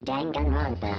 Danganronpa.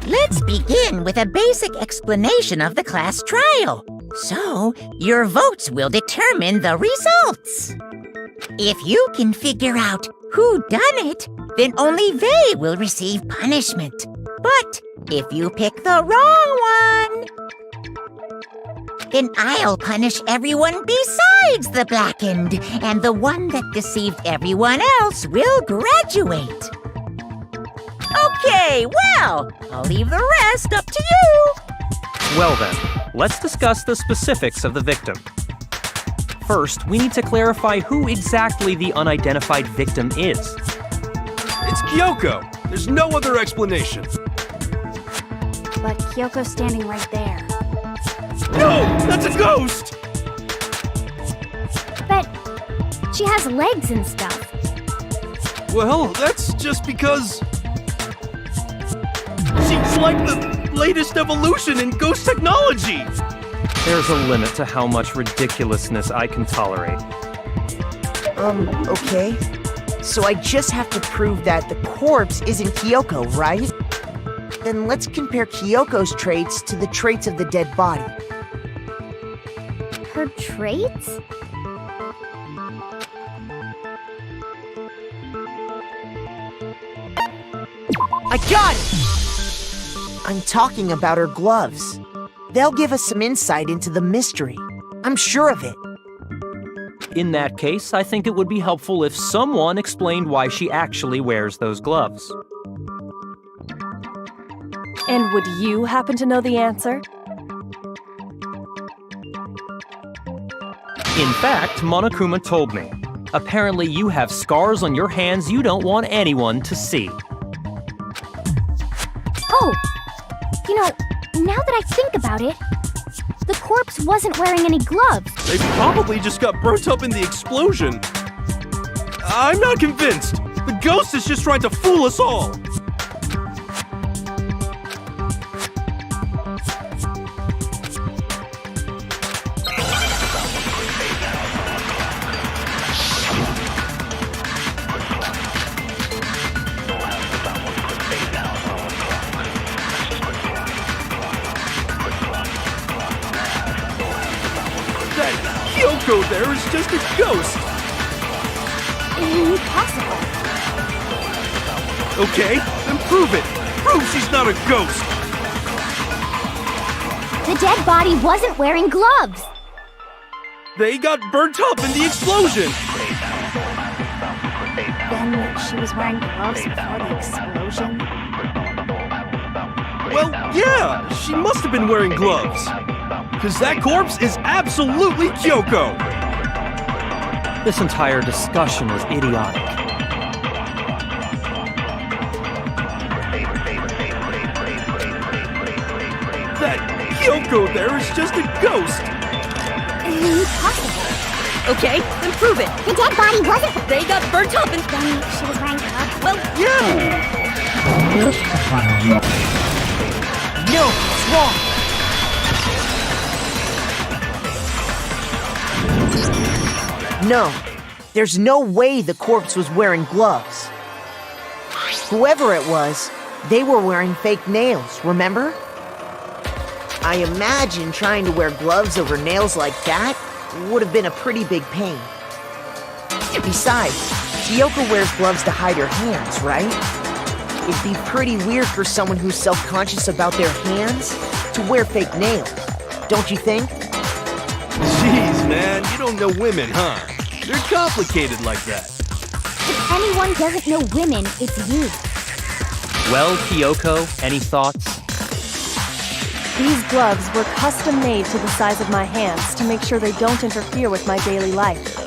Let's begin with a basic explanation of the class trial. So, your votes will determine the results. If you can figure out who done it, then only they will receive punishment. But if you pick the wrong one, then I'll punish everyone besides the blackened, and the one that deceived everyone else will graduate. Okay, well, I'll leave the rest up to you. Well then, let's discuss the specifics of the victim. First, we need to clarify who exactly the unidentified victim is. It's Kyoko! There's no other explanation. But Kyoko's standing right there. No! That's a ghost! But she has legs and stuff. Well, that's just because... she's like the latest evolution in ghost technology! There's a limit to how much ridiculousness I can tolerate. Okay. So I just have to prove that the corpse isn't Kyoko, right? Then let's compare Kyoko's traits to the traits of the dead body. Her traits? I got it! I'm talking about her gloves. They'll give us some insight into the mystery. I'm sure of it. In that case, I think it would be helpful if someone explained why she actually wears those gloves. And would you happen to know the answer? In fact, Monokuma told me. Apparently you have scars on your hands you don't want anyone to see. Oh! You know, now that I think about it, the corpse wasn't wearing any gloves. They probably just got burnt up in the explosion. I'm not convinced. The ghost is just trying to fool us all. That Kyoko there is just a ghost. Impossible. Okay, then prove it. Prove she's not a ghost. The dead body wasn't wearing gloves. They got burnt up in the explosion. Then she was wearing gloves before the explosion. Well, yeah, she must have been wearing gloves. Because that corpse is absolutely Kyoko. This entire discussion is idiotic. That Kyoko there is just a ghost. Impossible. Okay, then prove it. The dead body wasn't. They got burnt up and... Then she was wearing gloves. Well, Yeah. No, it's wrong! No, there's no way the corpse was wearing gloves. Whoever it was, they were wearing fake nails, remember? I imagine trying to wear gloves over nails like that would have been a pretty big pain. Besides, Kyoko wears gloves to hide her hands, right? It'd be pretty weird for someone who's self-conscious about their hands to wear fake nails, don't you think? Jeez, man. don't know women, huh? They're complicated like that. If anyone doesn't know women, it's you. Well, Kyoko, any thoughts? These gloves were custom made to the size of my hands to make sure they don't interfere with my daily life.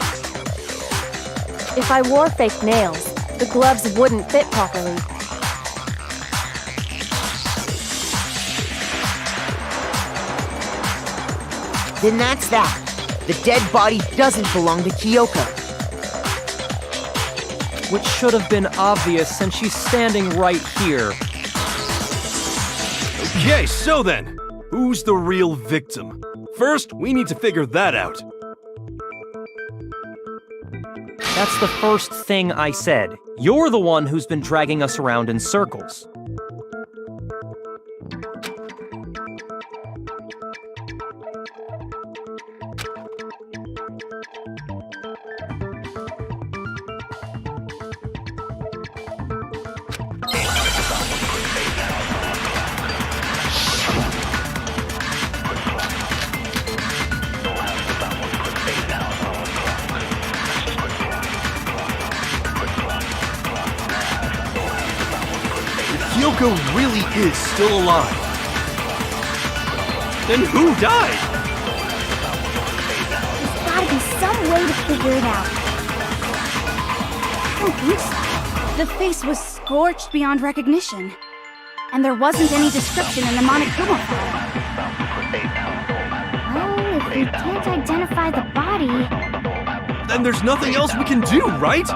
If I wore fake nails, the gloves wouldn't fit properly. Then that's that. The dead body doesn't belong to Kyoko. Which should have been obvious since she's standing right here. Okay, so then, who's the real victim? First, we need to figure that out. That's the first thing I said. You're the one who's been dragging us around in circles. Kyoko really is still alive. Then who died? There's gotta be some way to figure it out. I don't think so. The face was scorched beyond recognition. And there wasn't any description in the Monokuma file. Well, if we can't identify the body... Then there's nothing else we can do, right?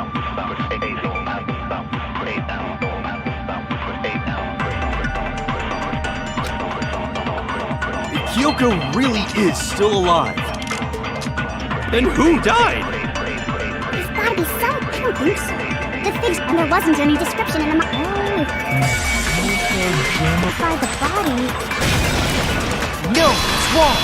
Kyoko really is still alive. Then who died? There's gotta be some... I don't think so. The face... And there wasn't any description in the... Well, if we can identify the body... No, it's wrong.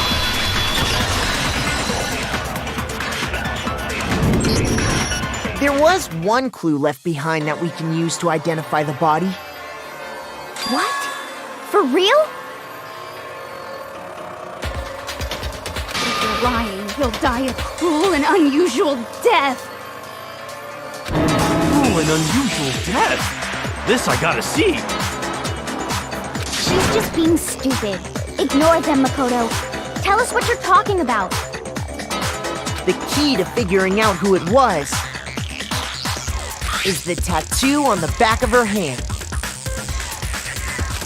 There was one clue left behind that we can use to identify the body. What? For real? If you're lying, you'll die a cruel and unusual death. Oh, an unusual death. This I gotta see. She's just being stupid. Ignore them, Makoto. Tell us what you're talking about. The key to figuring out who it was is the tattoo on the back of her hand.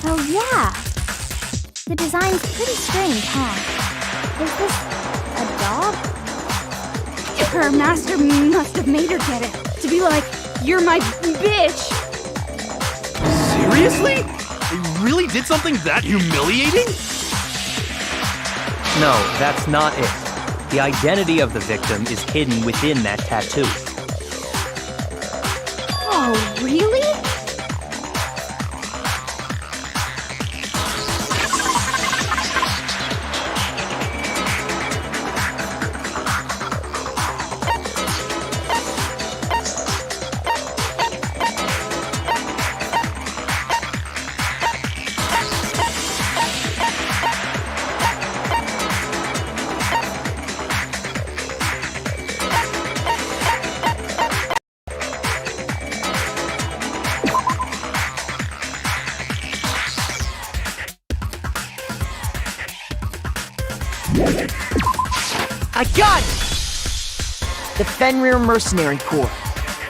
Oh, yeah. The design's pretty strange, huh? Is this a dog? Her master must have made her get it. To be like, you're my bitch. Seriously? They really did something that humiliating? No, that's not it. The identity of the victim is hidden within that tattoo. Oh, really? I got it! The Fenrir Mercenary Corps.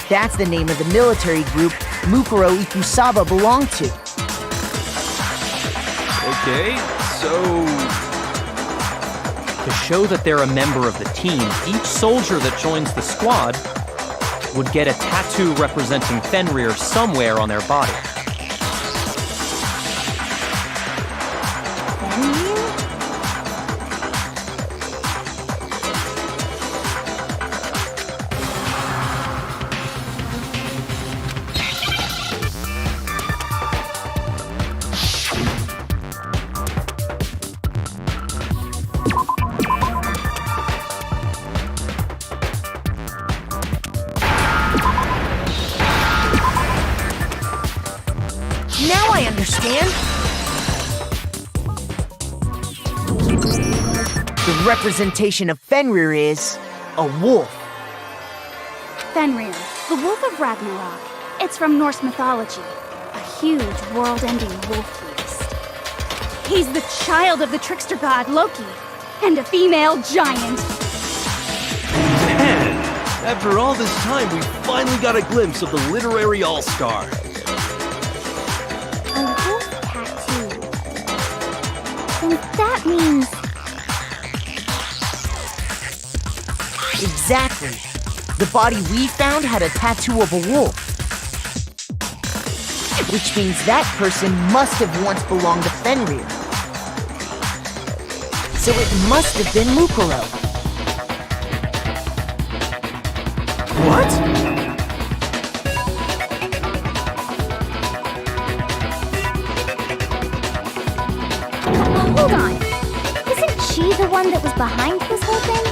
That's the name of the military group Mukuro Ikusaba belonged to. Okay, so... To show that they're a member of the team, each soldier that joins the squad would get a tattoo representing Fenrir somewhere on their body. Now I understand. The representation of Fenrir is A wolf. Fenrir, the Wolf of Ragnarok. It's from Norse mythology. A huge, world-ending wolf beast. He's the child of the trickster god Loki, and a female giant. Man, after all this time, we finally got a glimpse of the literary all-star. A wolf tattoo. And that means... Exactly. The body we found had a tattoo of a wolf. Which means that person must have once belonged to Fenrir. So it must have been Mukuro. What? Hold on. Isn't she the one that was behind this whole thing?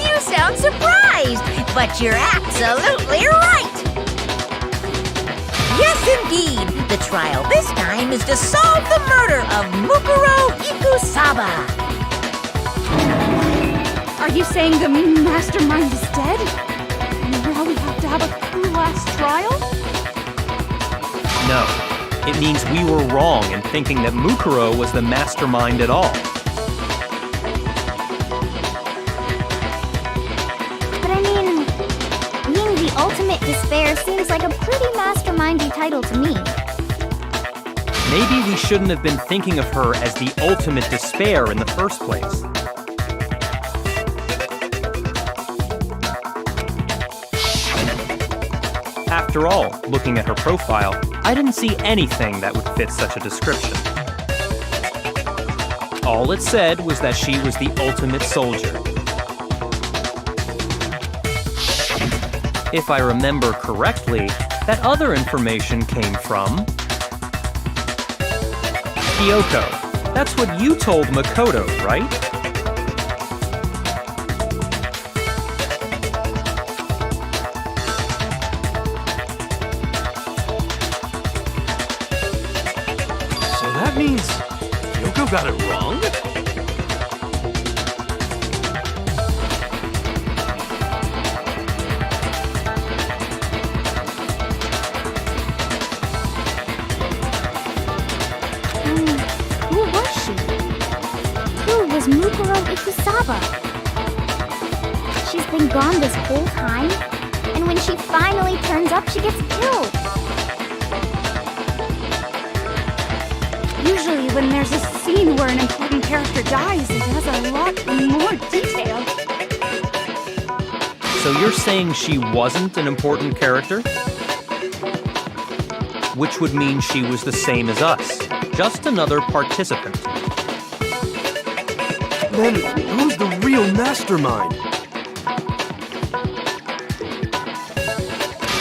You sound surprised, but you're absolutely right. Yes, indeed. The trial this time is to solve the murder of Mukuro Ikusaba. Are you saying the mastermind is dead? And now we have to have a true last trial? No. It means we were wrong in thinking that Mukuro was the mastermind at all. But I mean, being the ultimate despair seems like a pretty mastermindy title to me. Maybe we shouldn't have been thinking of her as the ultimate despair in the first place. After all, looking at her profile, I didn't see anything that would fit such a description. All it said was that she was the ultimate soldier. If I remember correctly, that other information came from Kyoko. That's what you told Makoto, right? So that means Kyoko got it wrong? Who was she? Who was Mukuro Ikusaba? She's been gone this whole time, and when she finally turns up, she gets killed. Usually when there's a scene where an important character dies, it has a lot more detail. So you're saying she wasn't an important character? Which would mean she was the same as us, just another participant. Then who's the real mastermind?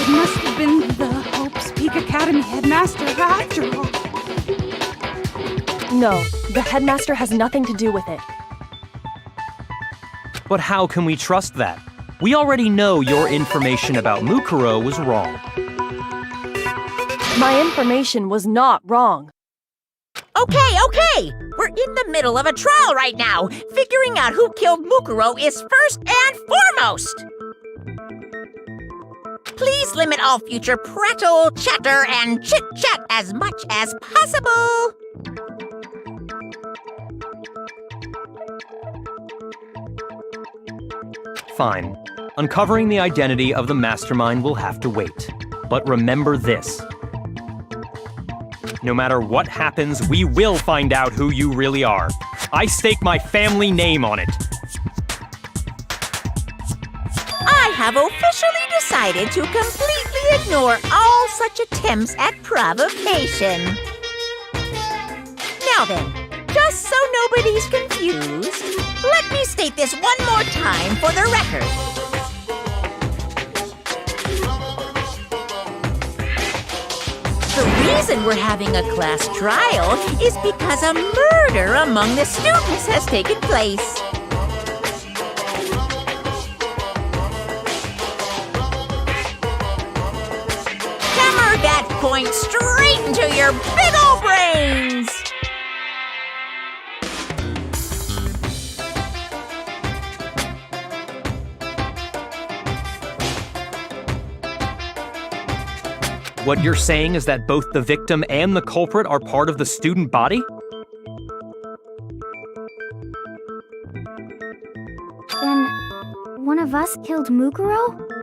It must have been the Hope's Peak Academy headmaster after all. No, the headmaster has nothing to do with it. But how can we trust that? We already know your information about Mukuro was wrong. My information was not wrong. Okay. We're in the middle of a trial right now. Figuring out who killed Mukuro is first and foremost. Please limit all future prattle, chatter, and chit-chat as much as possible. Fine. Uncovering the identity of the mastermind will have to wait. But remember this. No matter what happens, we will find out who you really are. I stake my family name on it. I have officially decided to completely ignore all such attempts at provocation. Now then, just so nobody's confused, let me state this one more time for the record. The reason we're having a class trial is because a murder among the students has taken place. Hammer that point straight into your big ol' brains! What you're saying is that both the victim and the culprit are part of the student body? Then, one of us killed Mukuro?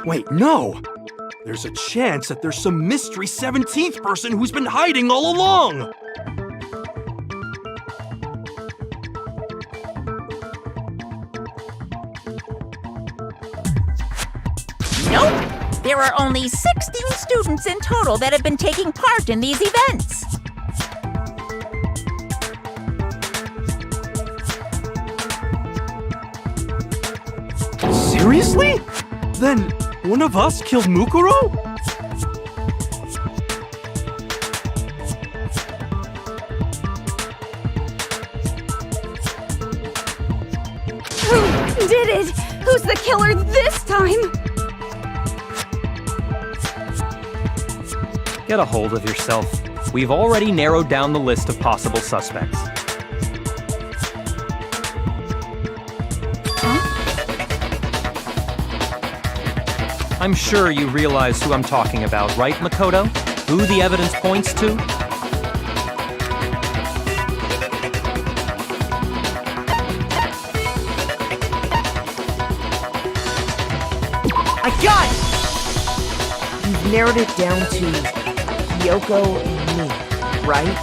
Wait, no! There's a chance that there's some mystery 17th person who's been hiding all along! Nope! There are only 16 students in total that have been taking part in these events. Seriously? Then, one of us killed Mukuro? Who did it? Who's the killer this time? Get a hold of yourself. We've already narrowed down the list of possible suspects. I'm sure you realize who I'm talking about, right, Makoto? Who the evidence points to? I got it! You've narrowed it down to Kyoko and me, right?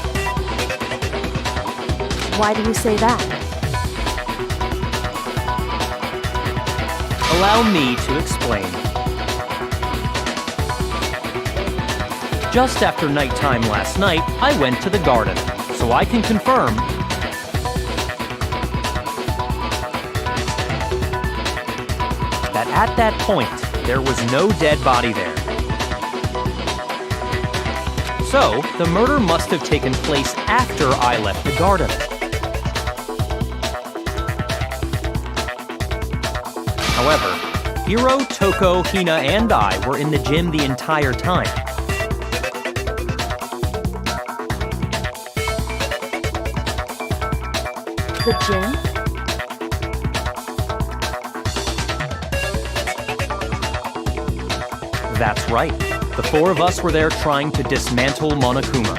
Why do you say that? Allow me to explain. Just after nighttime last night, I went to the garden, so I can confirm that at that point, there was no dead body there. So, the murder must have taken place after I left the garden. However, Hiro, Toko, Hina, and I were in the gym the entire time. The gym? That's right. The four of us were there trying to dismantle Monokuma.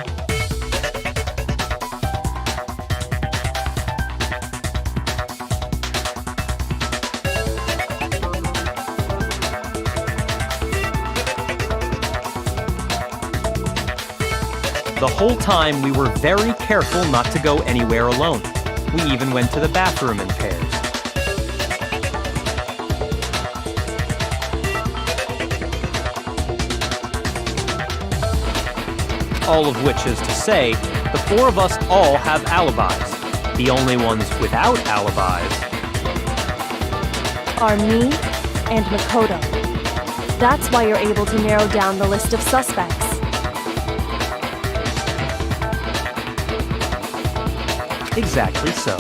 The whole time, we were very careful not to go anywhere alone. We even went to the bathroom in pairs. All of which is to say, the four of us all have alibis. The only ones without alibis Are me and Makoto. That's why you're able to narrow down the list of suspects. exactly so.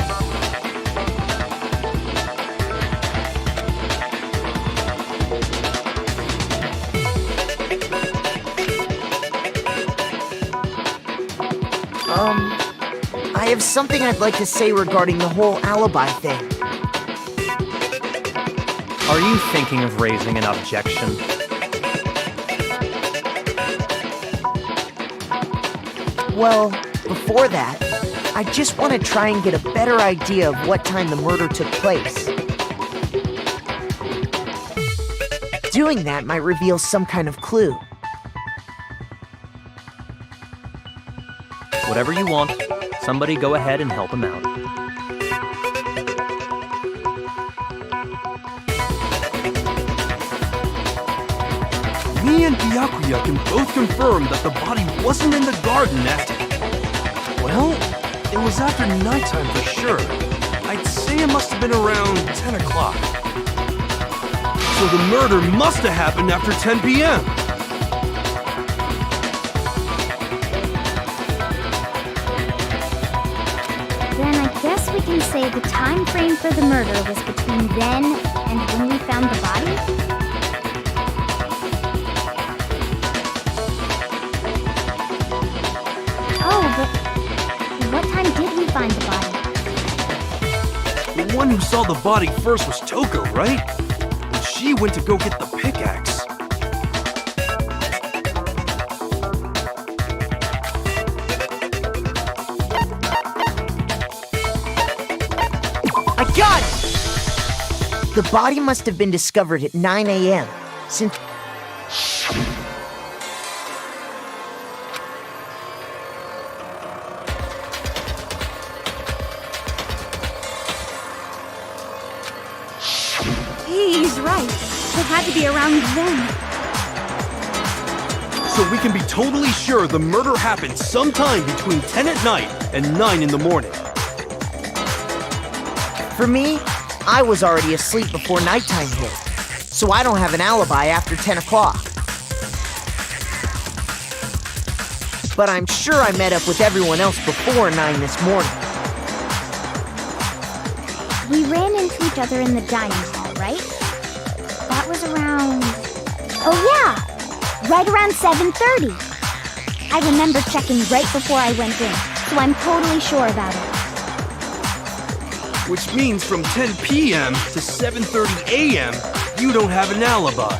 I have something I'd like to say regarding the whole alibi thing. Are you thinking of raising an objection? Well, before that, I just want to try and get a better idea of what time the murder took place. Doing that might reveal some kind of clue. Whatever you want. Somebody go ahead and help him out. Me and Byakuya can both confirm that the body wasn't in the garden at... Well, it was after nighttime for sure. I'd say it must have been around 10 o'clock. So the murder must have happened after 10 p.m. Then I guess we can say the time frame for the murder was between then and when we found the body? Oh, but what time did we find the body? The one who saw the body first was Toko, right? And she went to go get the pickaxe. I got it! The body must have been discovered at 9 a.m. Since... He's right. It had to be around then. So we can be totally sure the murder happened sometime between 10 at night and 9 in the morning. For me, I was already asleep before nighttime hit, so I don't have an alibi after 10 o'clock. But I'm sure I met up with everyone else before 9 this morning. We ran into each other in the dining hall, right? That was around... Oh yeah! Right around 7:30. I remember checking right before I went in, so I'm totally sure about it. Which means from 10 p.m. to 7:30 a.m., you don't have an alibi.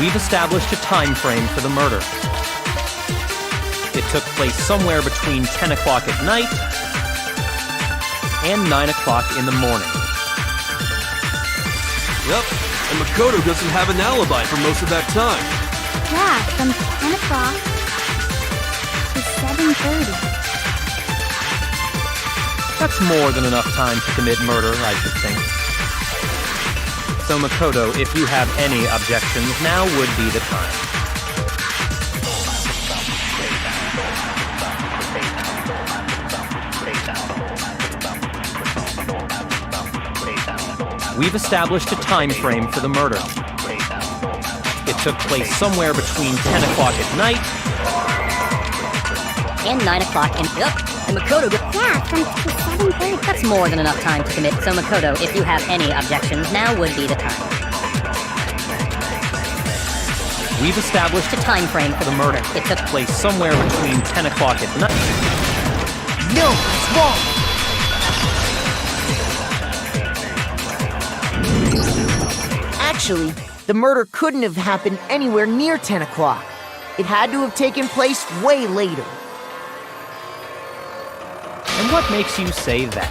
We've established a time frame for the murder. It took place somewhere between 10 o'clock at night and 9 o'clock in the morning. Yep, and Makoto doesn't have an alibi for most of that time. Yeah, from 10 o'clock to 7:30. That's more than enough time to commit murder, I should think. So Makoto, if you have any objections, now would be the time. We've established a time frame for the murder. It took place somewhere between 10 o'clock at night and 9 o'clock in... Yep, and Makoto... Yeah, from 7:30. That's more than enough time to commit. So Makoto, if you have any objections, now would be the time. We've established A time frame for the murder. It took place somewhere between 10 o'clock at night. No, it's wrong! Actually, the murder couldn't have happened anywhere near 10 o'clock. It had to have taken place way later. And what makes you say that?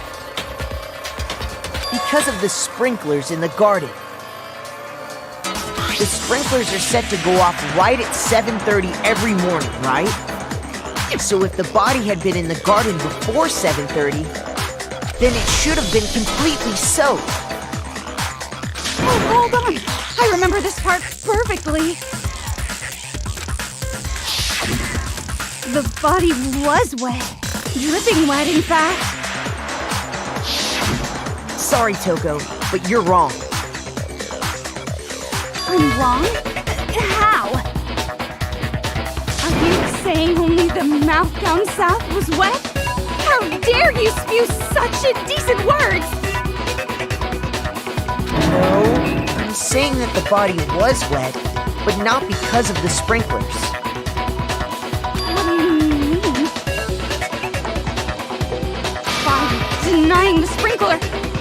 Because of the sprinklers in the garden. The sprinklers are set to go off right at 7:30 every morning, right? So if the body had been in the garden before 7:30, then it should have been completely soaked. Oh, hold on! I remember this part perfectly. The body was wet. Dripping wet, in fact. Sorry, Toko, but you're wrong. I'm wrong? How? Are you saying only the mouth down south was wet? How dare you spew such indecent words! No, I'm saying that the body was wet, but not because of the sprinklers. What do you mean? By denying the sprinkler,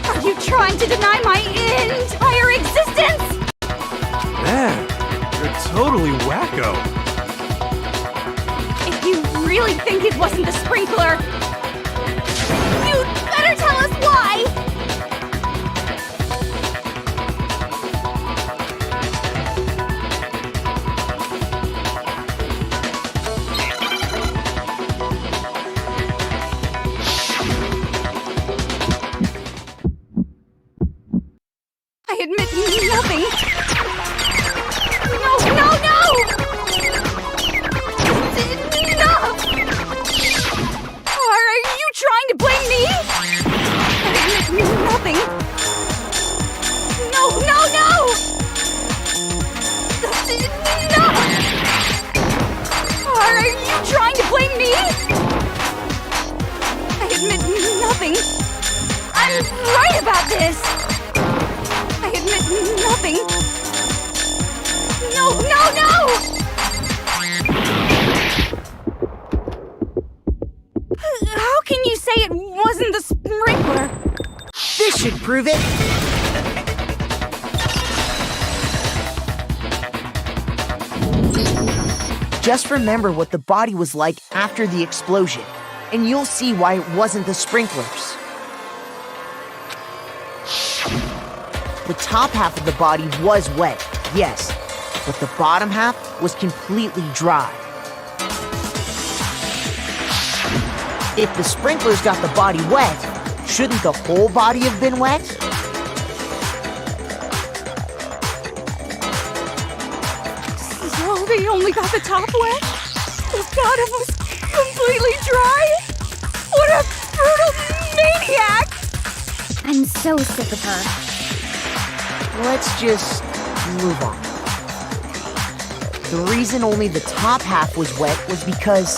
are you trying to deny my entire existence? Man, you're totally wacko. If you really think it wasn't the sprinkler, you'd better tell us why! I admit nothing. No, no, no! Enough! Are you trying to blame me? I admit nothing. trying to blame me? I admit nothing. I'm right about this. I admit nothing. No, no, no! How can you say it wasn't the sprinkler? This should prove it. Just remember what the body was like after the explosion, and you'll see why it wasn't the sprinklers. The top half of the body was wet, yes, but the bottom half was completely dry. If the sprinklers got the body wet, shouldn't the whole body have been wet? So they only got the top wet? The bottom was completely dry? What a brutal maniac! I'm so sick of her. Let's just move on. The reason only the top half was wet was because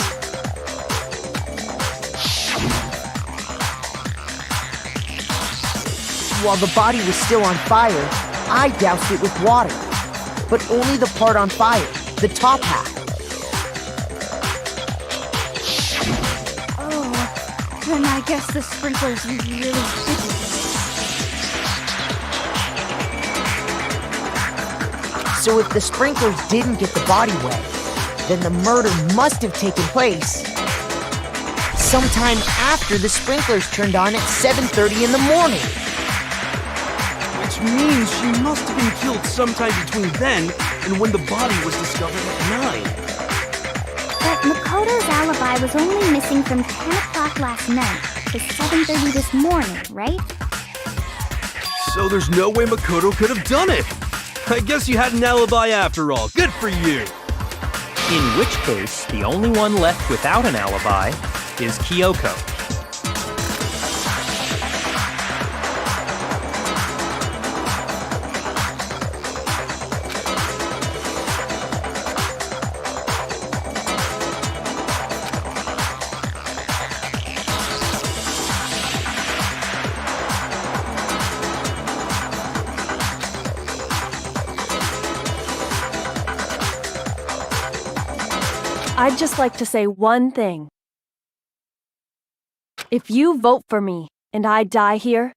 while the body was still on fire, I doused it with water. But only the part on fire, the top half. Oh, then I guess the sprinklers really did it. So if the sprinklers didn't get the body wet, then the murder must have taken place sometime after the sprinklers turned on at 7:30 in the morning. Which means she must have been killed sometime between then and when the body was discovered at 9. But Makoto's alibi was only missing from 10 o'clock last night to 7:30 this morning, right? So there's no way Makoto could have done it. I guess you had an alibi after all. Good for you. In which case, the only one left without an alibi is Kyoko. I'd just like to say one thing. If you vote for me and I die here,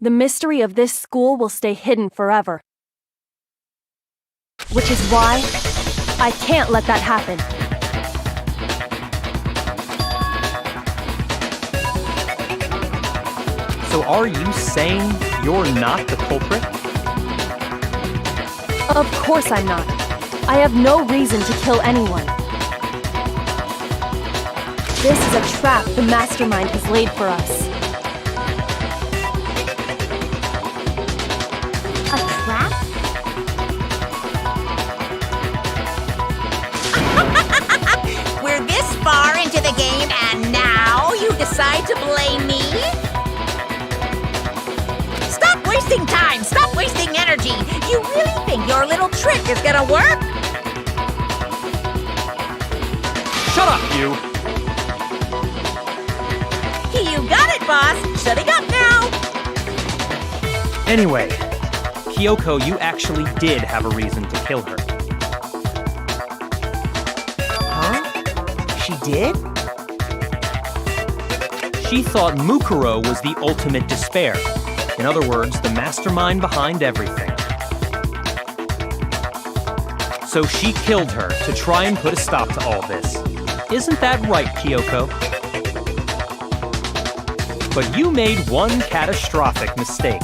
the mystery of this school will stay hidden forever. Which is why I can't let that happen. So are you saying you're not the culprit? Of course I'm not. I have no reason to kill anyone. This is a trap the mastermind has laid for us. A trap? We're this far into the game and now you decide to blame me? Stop wasting time! Stop wasting energy! You really think your little trick is gonna work? Shut up, you! You got it, boss! Shutting up now! Anyway, Kyoko, you actually did have a reason to kill her. Huh? She did? She thought Mukuro was the ultimate despair. In other words, the mastermind behind everything. So she killed her to try and put a stop to all this. Isn't that right, Kyoko? But you made one catastrophic mistake.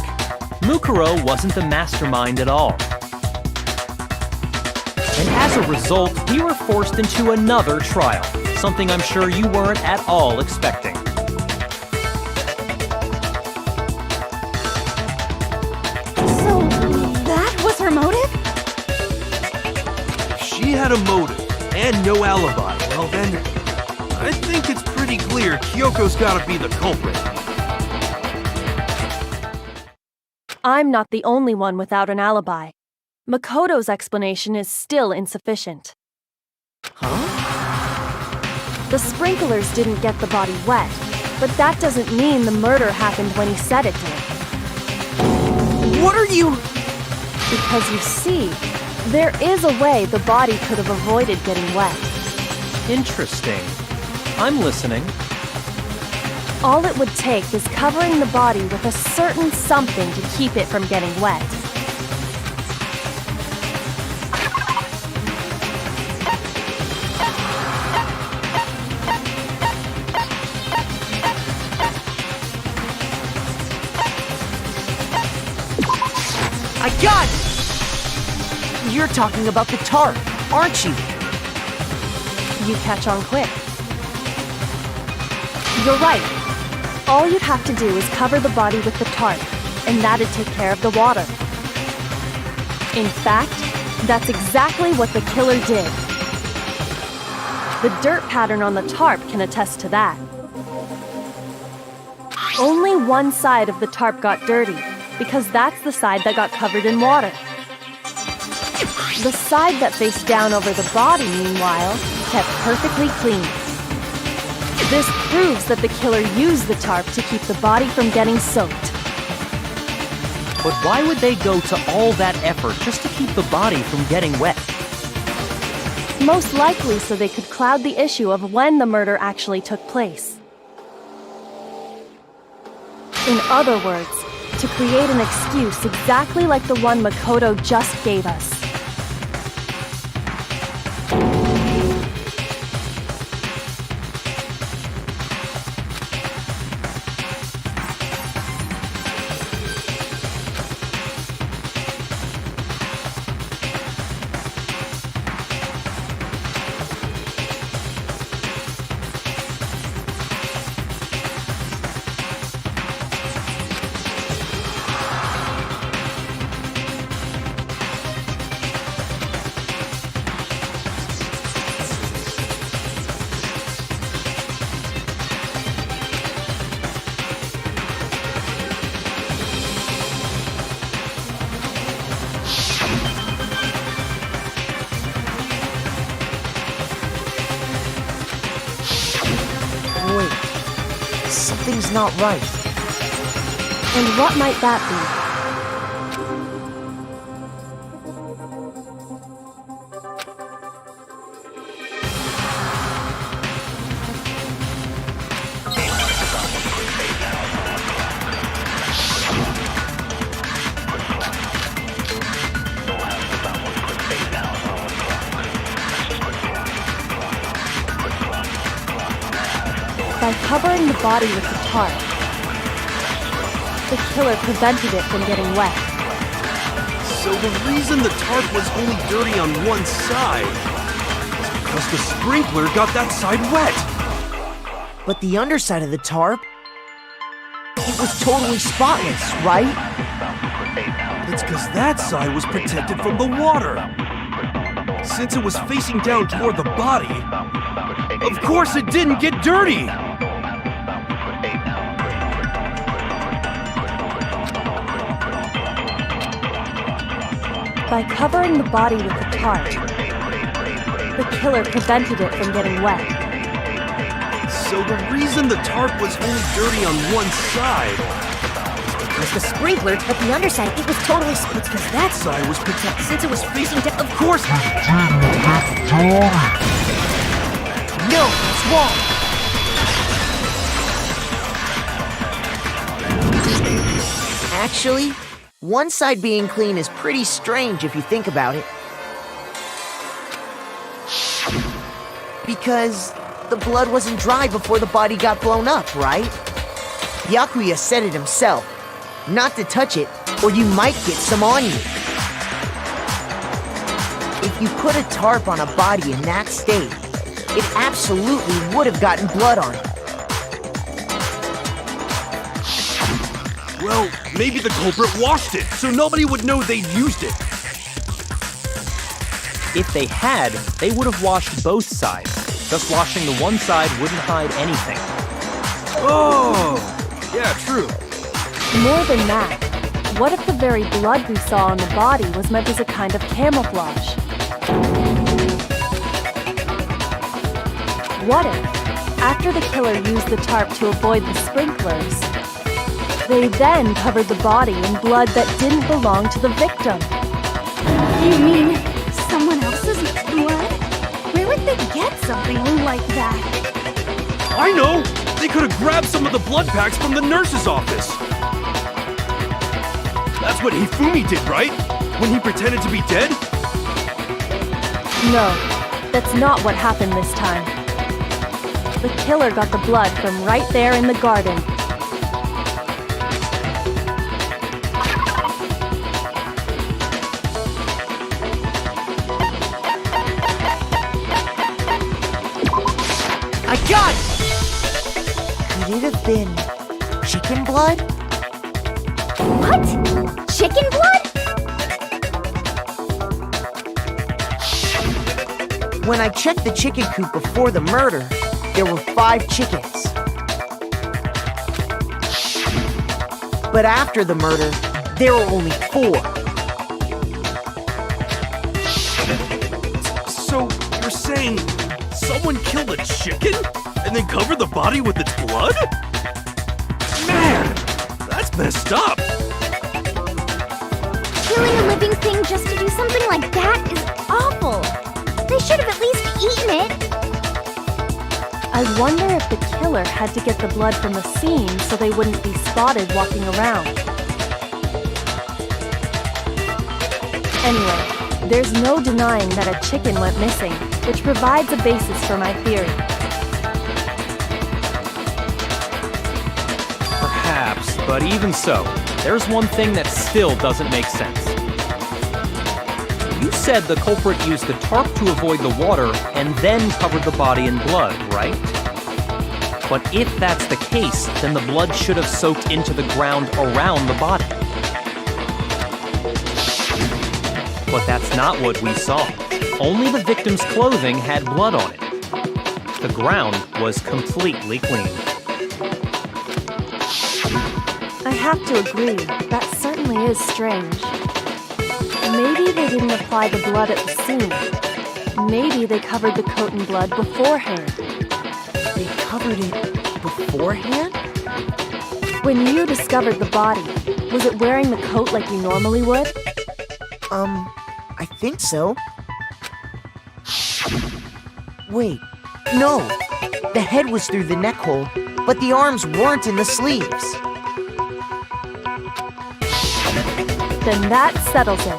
Mukuro wasn't the mastermind at all. And as a result, we were forced into another trial, something I'm sure you weren't at all expecting. So that was her motive? If she had a motive and no alibi, well then, I think it's pretty clear Kyoko's gotta be the culprit. I'm not the only one without an alibi. Makoto's explanation is still insufficient. Huh? The sprinklers didn't get the body wet, but that doesn't mean the murder happened when he said it did. What are you... Because you see, there is a way the body could have avoided getting wet. Interesting. I'm listening. All it would take is covering the body with a certain something to keep it from getting wet. I got it! You're talking about the tarp, aren't you? You catch on quick. You're right. All you'd have to do is cover the body with the tarp, and that'd take care of the water. In fact, that's exactly what the killer did. The dirt pattern on the tarp can attest to that. Only one side of the tarp got dirty, because that's the side that got covered in water. The side that faced down over the body, meanwhile, kept perfectly clean. This proves that the killer used the tarp to keep the body from getting soaked. But why would they go to all that effort just to keep the body from getting wet? Most likely so they could cloud the issue of when the murder actually took place. In other words, to create an excuse exactly like the one Makoto just gave us. Wait, something's not right. And what might that be? By covering the body with the tarp, the killer prevented it from getting wet. So the reason the tarp was only dirty on one side is because the sprinkler got that side wet. But the underside of the tarp, it was totally spotless, right? It's because that side was protected from the water. Since it was facing down toward the body, of course it didn't get dirty. By covering the body with the tarp, the killer prevented it from getting wet. So the reason the tarp was only dirty on one side is because The sprinkler, but the underside, it was totally... it's because that side was protected. Since it was facing down... Of course. No, it's wrong. Actually, one side being clean is pretty strange if you think about it. Because the blood wasn't dry before the body got blown up, right? Byakuya said it himself. Not to touch it, or you might get some on you. If you put a tarp on a body in that state, it absolutely would have gotten blood on it. Well, maybe the culprit washed it, so nobody would know they'd used it. If they had, they would have washed both sides. Just washing the one side wouldn't hide anything. Oh, yeah, true. More than that, what if the very blood we saw on the body was meant as a kind of camouflage? What if, After the killer used the tarp to avoid the sprinklers, they then covered the body in blood that didn't belong to the victim. You mean someone else's blood? Where would they get something like that? I know! They could have grabbed some of the blood packs from the nurse's office. That's what Hifumi did, right? When he pretended to be dead? No, that's not what happened this time. The killer got the blood from right there in the garden. I got it! Could it have been chicken blood? What? Chicken blood? When I checked the chicken coop before the murder, there were 5 chickens. But after the murder, there were only 4. So, you're saying someone killed a chicken and then covered the body with its blood? Man, that's messed up. Killing a living thing just to do something like that is awful. They should have at least eaten it. I wonder if the killer had to get the blood from the scene so they wouldn't be spotted walking around. Anyway, there's no denying that a chicken went missing, which provides a basis for my theory. Perhaps, but even so, there's one thing that still doesn't make sense. You said the culprit used the tarp to avoid the water and then covered the body in blood, right? But if that's the case, then the blood should have soaked into the ground around the body. But that's not what we saw. Only the victim's clothing had blood on it. The ground was completely clean. I have to agree, that certainly is strange. Maybe they didn't apply the blood at the scene. Maybe they covered the coat in blood beforehand. They covered it beforehand? When you discovered the body, was it wearing the coat like you normally would? I think so. Wait, no. The head was through the neck hole, but the arms weren't in the sleeves. Then that settles it.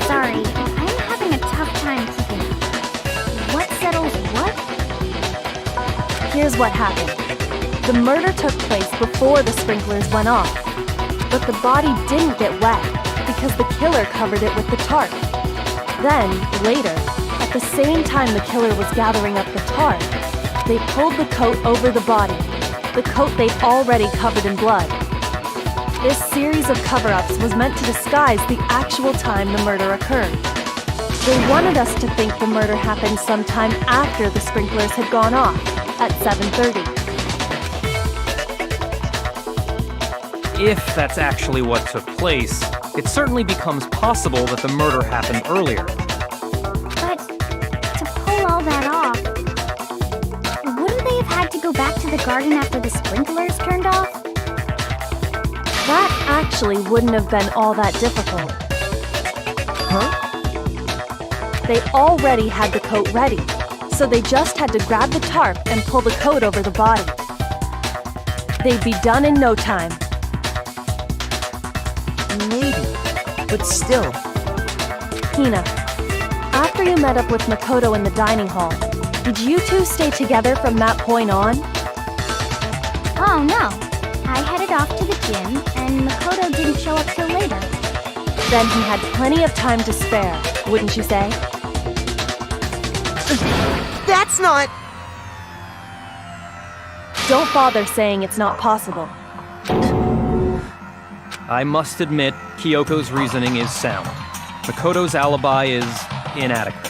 Sorry, I'm having a tough time keeping up. What settles what? Here's what happened. The murder took place before the sprinklers went off, but the body didn't get wet because the killer covered it with the tarp. Then, later, at the same time the killer was gathering up the tarp, they pulled the coat over the body, the coat they'd already covered in blood. This series of cover-ups was meant to disguise the actual time the murder occurred. They wanted us to think the murder happened sometime after the sprinklers had gone off, at 7:30. If that's actually what took place, it certainly becomes possible that the murder happened earlier. But to pull all that off, wouldn't they have had to go back to the garden after the sprinklers turned off? That actually wouldn't have been all that difficult. Huh? They already had the coat ready, so they just had to grab the tarp and pull the coat over the body. They'd be done in no time. Maybe, but still. Hina, after you met up with Makoto in the dining hall, did you two stay together from that point on? Oh no. I headed off to the gym, and Makoto didn't show up till later. Then he had plenty of time to spare, wouldn't you say? That's not... Don't bother saying it's not possible. I must admit, Kyoko's reasoning is sound. Makoto's alibi is inadequate.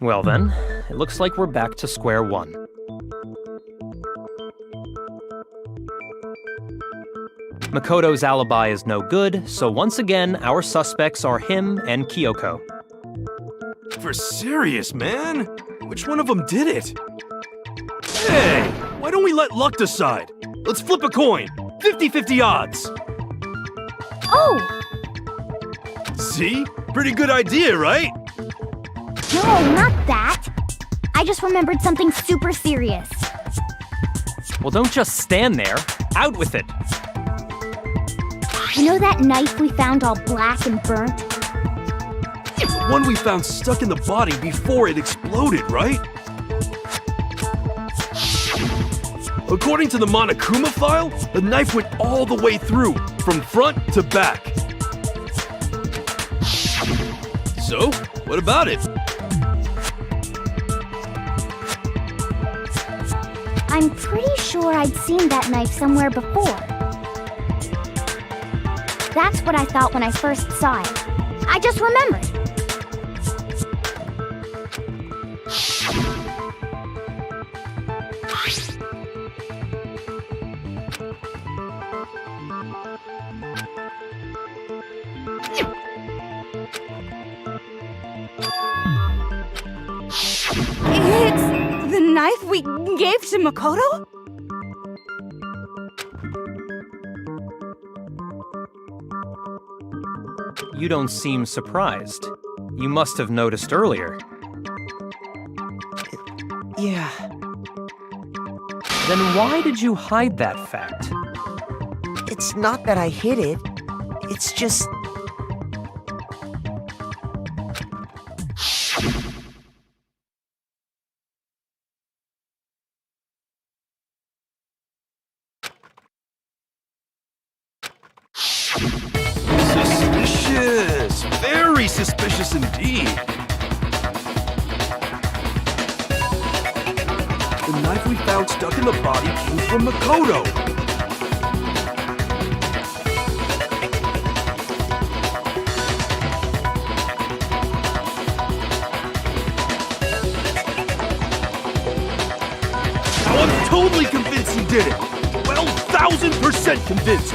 Well then, it looks like we're back to square one. Makoto's alibi is no good, so once again, our suspects are him and Kyoko. For serious, man? Which one of them did it? Hey, why don't we let luck decide? Let's flip a coin. 50-50 odds. Oh, See? Pretty good idea, right? no, not that. I just remembered something super serious. Well, don't just stand there. Out with it. You know that knife we found all black and burnt? The one we found stuck in the body before it exploded, right? According to the Monokuma file, the knife went all the way through, from front to back. So, what about it? I'm pretty sure I'd seen that knife somewhere before. That's what I thought when I first saw it. I just remembered. It's the knife we gave to Makoto? You don't seem surprised. You must have noticed earlier. Yeah, Then why did you hide that fact? it's not that I hid it. It's just... Suspicious! Very suspicious indeed. The knife we found stuck in the body came from Makoto. Now I'm totally convinced he did it. 12,000% convinced.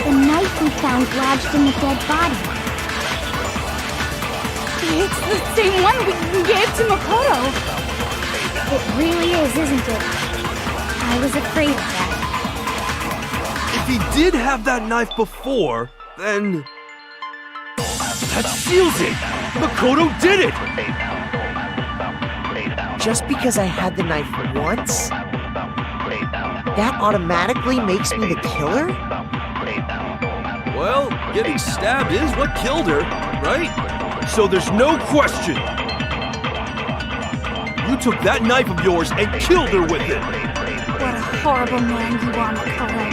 The knife we found lodged in the dead body. It's the same one we gave to Makoto. It really is, isn't it? I was afraid of that. If he did have that knife before, then... that seals it! Makoto did it! Just because I had the knife once, that automatically makes me the killer? Well, getting stabbed is what killed her, right? So there's no question. You took that knife of yours and killed her with it. What a horrible man you are, Makoto.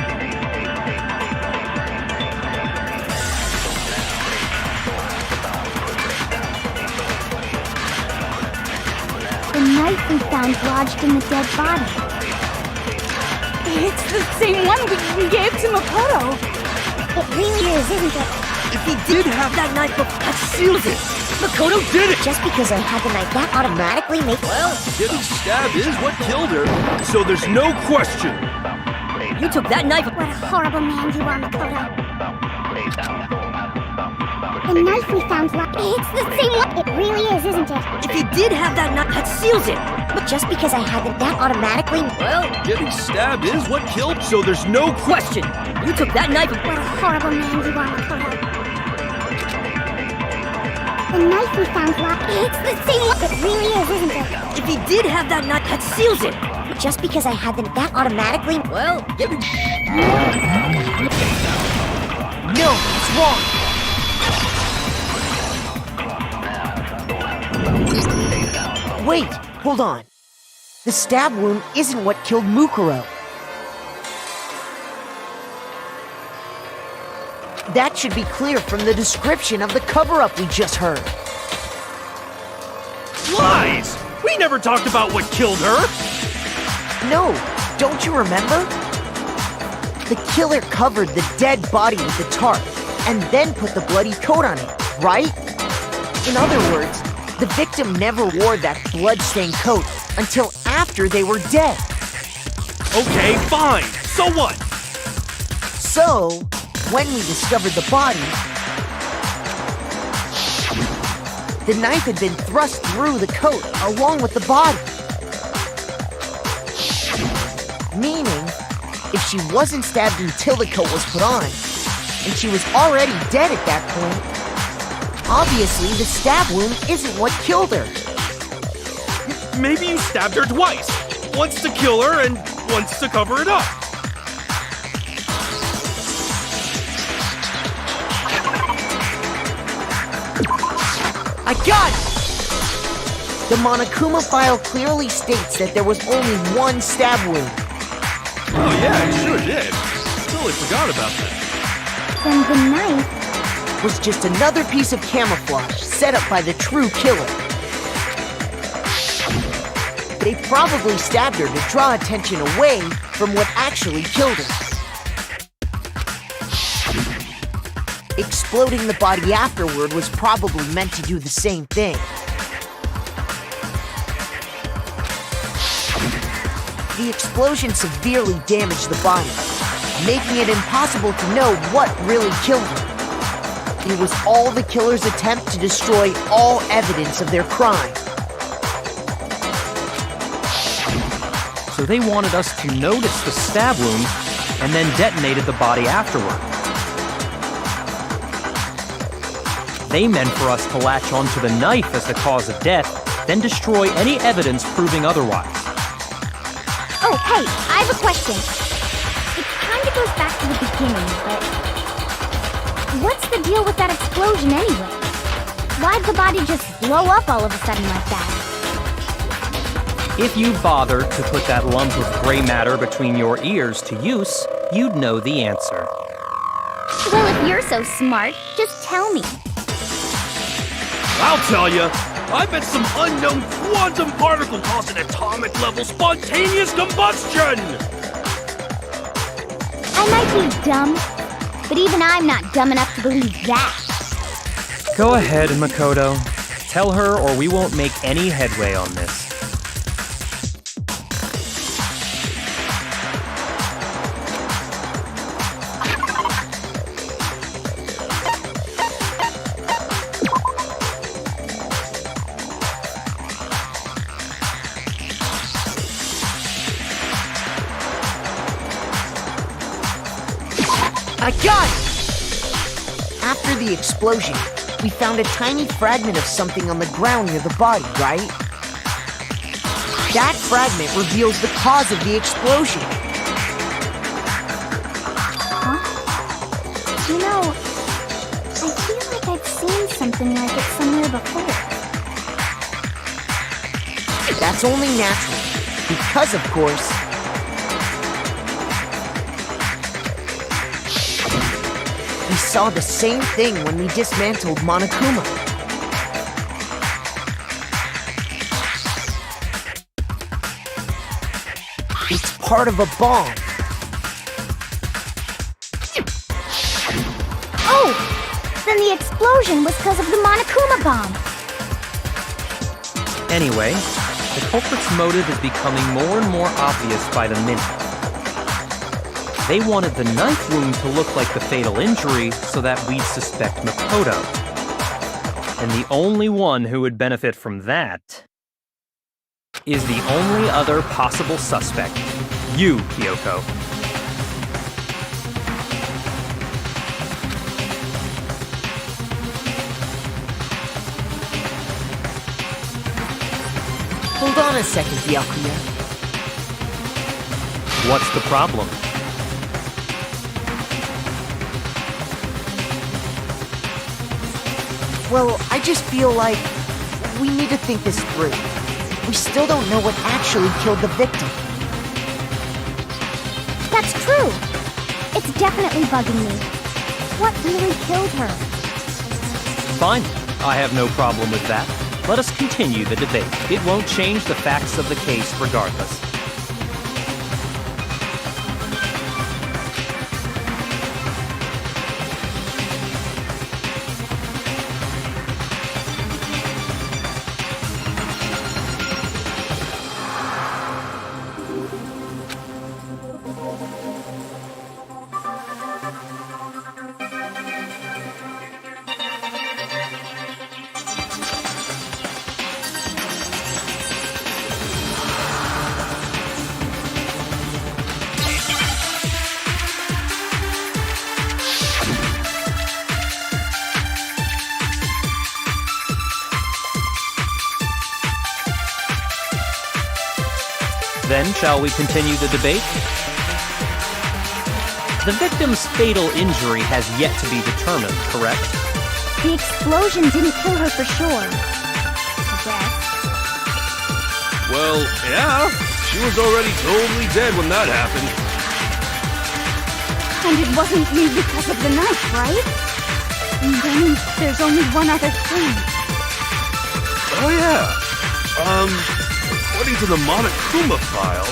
The knife we found lodged in the dead body. It's the same one we gave to Makoto. It really is, isn't it? If he did have that knife before, that seals it. Makoto did it! Just because I had the knife, that automatically makes... Well, getting stabbed is what killed her. So there's no question. You took that knife. What a horrible man you are, Makoto. The knife we found it's the same one. It really is, isn't it? If he did have that knife, that seals it. Just because I had the... that automatically... Well, Getting stabbed is what killed, so there's no question. question. You took that knife. What a horrible man you are, Makoto. The knife we found it's the same one. It really is, isn't it? If he did have that knife, that seals it. Just because I had the... that automatically... Well, No, it's wrong. Wait, hold on. The stab wound isn't what killed Mukuro. That should be clear from the description of the cover-up we just heard. Lies! We never talked about what killed her! No, don't you remember? The killer covered the dead body with the tarp and then put the bloody coat on it, right? In other words, the victim never wore that blood-stained coat until after they were dead. Okay, fine. So what? So, when we discovered the body, the knife had been thrust through the coat along with the body. Meaning, if she wasn't stabbed until the coat was put on, and she was already dead at that point, obviously the stab wound isn't what killed her. Maybe you stabbed her twice. Once to kill her and once to cover it up. I got it! The Monokuma file clearly states that there was only one stab wound. Oh yeah, it sure did. Totally forgot about that. Then the knife... Was just another piece of camouflage set up by the true killer. They probably stabbed her to draw attention away from what actually killed her. Exploding the body afterward was probably meant to do the same thing. The explosion severely damaged the body, making it impossible to know what really killed her. It was all the killer's attempt to destroy all evidence of their crime. So they wanted us to notice the stab wound and then detonated the body afterward. They meant for us to latch onto the knife as the cause of death, then destroy any evidence proving otherwise. Oh, hey, I have a question. It kind of goes back to the beginning, but... what's the deal with that explosion anyway? Why'd the body just blow up all of a sudden like that? If you bothered to put that lump of gray matter between your ears to use, you'd know the answer. Well, if you're so smart, just tell me. I'll tell you. I bet some unknown quantum particle caused an atomic level spontaneous combustion! I might be dumb, but even I'm not dumb enough to believe that. Go ahead, Makoto. Tell her or we won't make any headway on this. I got it! After the explosion, we found a tiny fragment of something on the ground near the body, right? That fragment reveals the cause of the explosion. Huh? You know, I feel like I've seen something like it somewhere before. That's only natural, because of course, we saw the same thing when we dismantled Monokuma. It's part of a bomb. Oh! Then the explosion was because of the Monokuma bomb. Anyway, the culprit's motive is becoming more and more obvious by the minute. They wanted the knife wound to look like the fatal injury so that we'd suspect Makoto. And the only one who would benefit from that is the only other possible suspect, you, Kyoko. Hold on a second, Byakuya. What's the problem? Well, I just feel like we need to think this through. We still don't know what actually killed the victim. That's true. It's definitely bugging me. what really killed her. Fine, I have no problem with that. Let us continue the debate. It won't change the facts of the case regardless. Then, shall we continue the debate? The victim's fatal injury has yet to be determined, correct? The explosion didn't kill her for sure. I guess. Well, yeah. She was already totally dead when that happened. And it wasn't me because of the knife, right? And then there's only one other thing. Oh, yeah. According to the Monokuma file,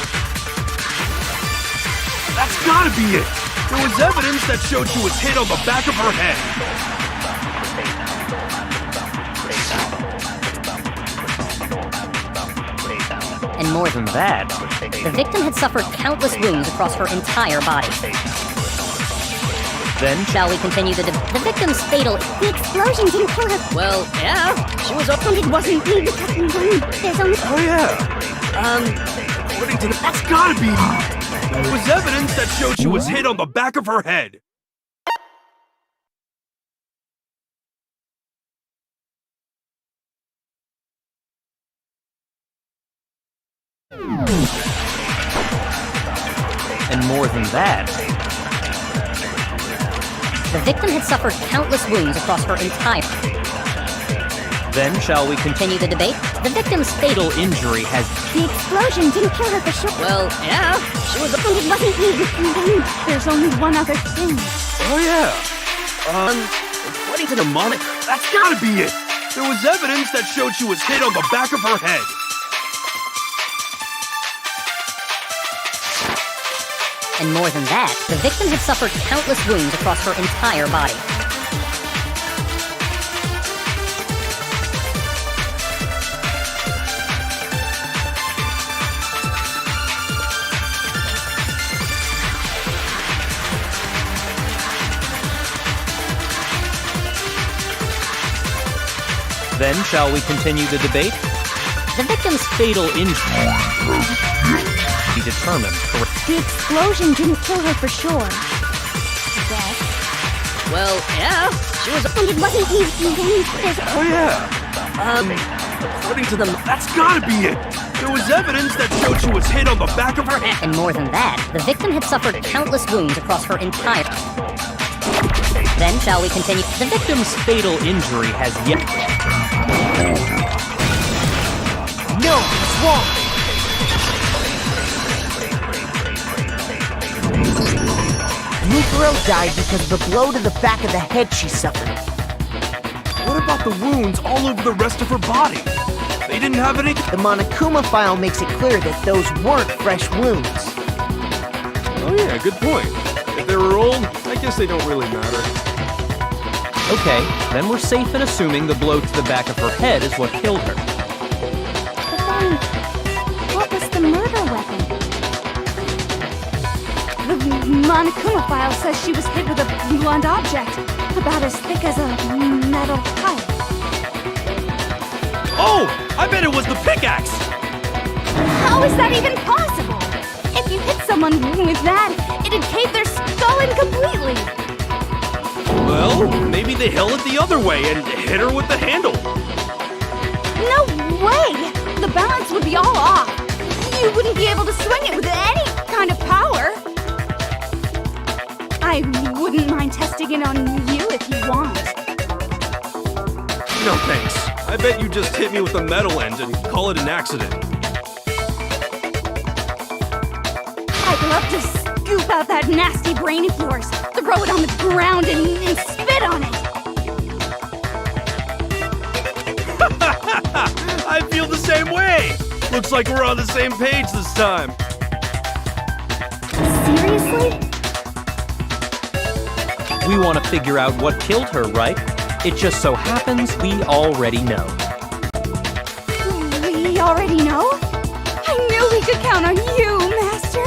that's gotta be it! There was evidence that showed she was hit on the back of her head. And more than That, the victim had suffered countless wounds across her entire body. then, Shall we continue the victim's fatal... The explosion didn't kill her. Well, yeah, she was up... And it wasn't me because there's only... Oh, yeah. According to the... That's gotta be it! There was evidence that showed she was hit on the back of her head. and more than that, The victim had suffered countless wounds across her entire... then shall we continue? Continue the debate? The victim's fatal... Fatal injury has... The explosion didn't kill her for sure. Well, yeah, she was... And it wasn't me. And then there's only one other thing. Oh, yeah. According to the monitor, that's gotta be it! There was evidence that showed she was hit on the back of her head. And more than that, the victim had suffered countless wounds across her entire body. Then shall we continue the debate? The victim's Fatal injury be determined, correct? The explosion didn't kill her for sure. I guess. Well, yeah, she was... And it wasn't me. And then there's... Oh, yeah. According to the... That's gotta be it! There was evidence that showed she was hit on the back of her head. And more than that, the victim had suffered countless wounds across her entire... Then shall we continue? The victim's... Fatal injury has yet... No, it's wrong. Mukuro died because of the blow to the back of the head she suffered. What about the wounds all over the rest of her body? They didn't have any... The Monokuma file makes it clear that those weren't fresh wounds. Oh yeah, good point. If they were old, I guess they don't really matter. Okay, then we're safe in assuming the blow to the back of her head is what killed her. But then, what was the murder weapon? The Monokuma file says she was hit with a blunt object, about as thick as a metal pipe. Oh! I bet it was the pickaxe! How is that even possible? If you hit someone with that, it'd cave their skull in completely. Well, maybe they held it the other way and hit her with the handle. No way! The balance would be all off. You wouldn't be able to swing it with any kind of power. I wouldn't mind testing it on you if you want. No thanks. I bet you just hit me with a metal end and call it an accident. I'd love to scoop out that nasty brain of yours, throw it on the ground, and spit on it. I feel the same way. Looks like we're on the same page this time. Seriously? We want to figure out what killed her, right? It just so happens we already know. We already know? I knew we could count on you, Master.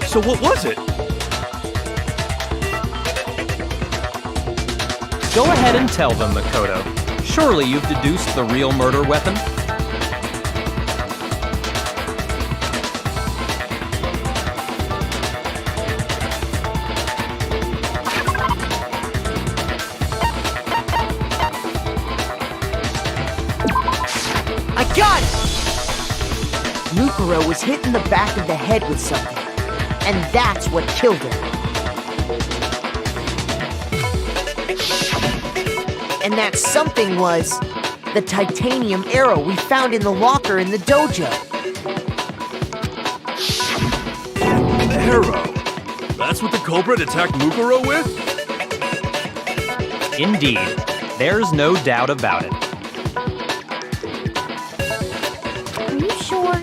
So what was it? Go ahead and tell them, Makoto. Surely you've deduced the real murder weapon? I got it! Mukuro was hit in the back of the head with something, and that's what killed her. And that something was the titanium arrow we found in the locker in the dojo. Arrow. That's what the culprit attacked Mukuro with? Indeed. There's no doubt about it. Are you sure?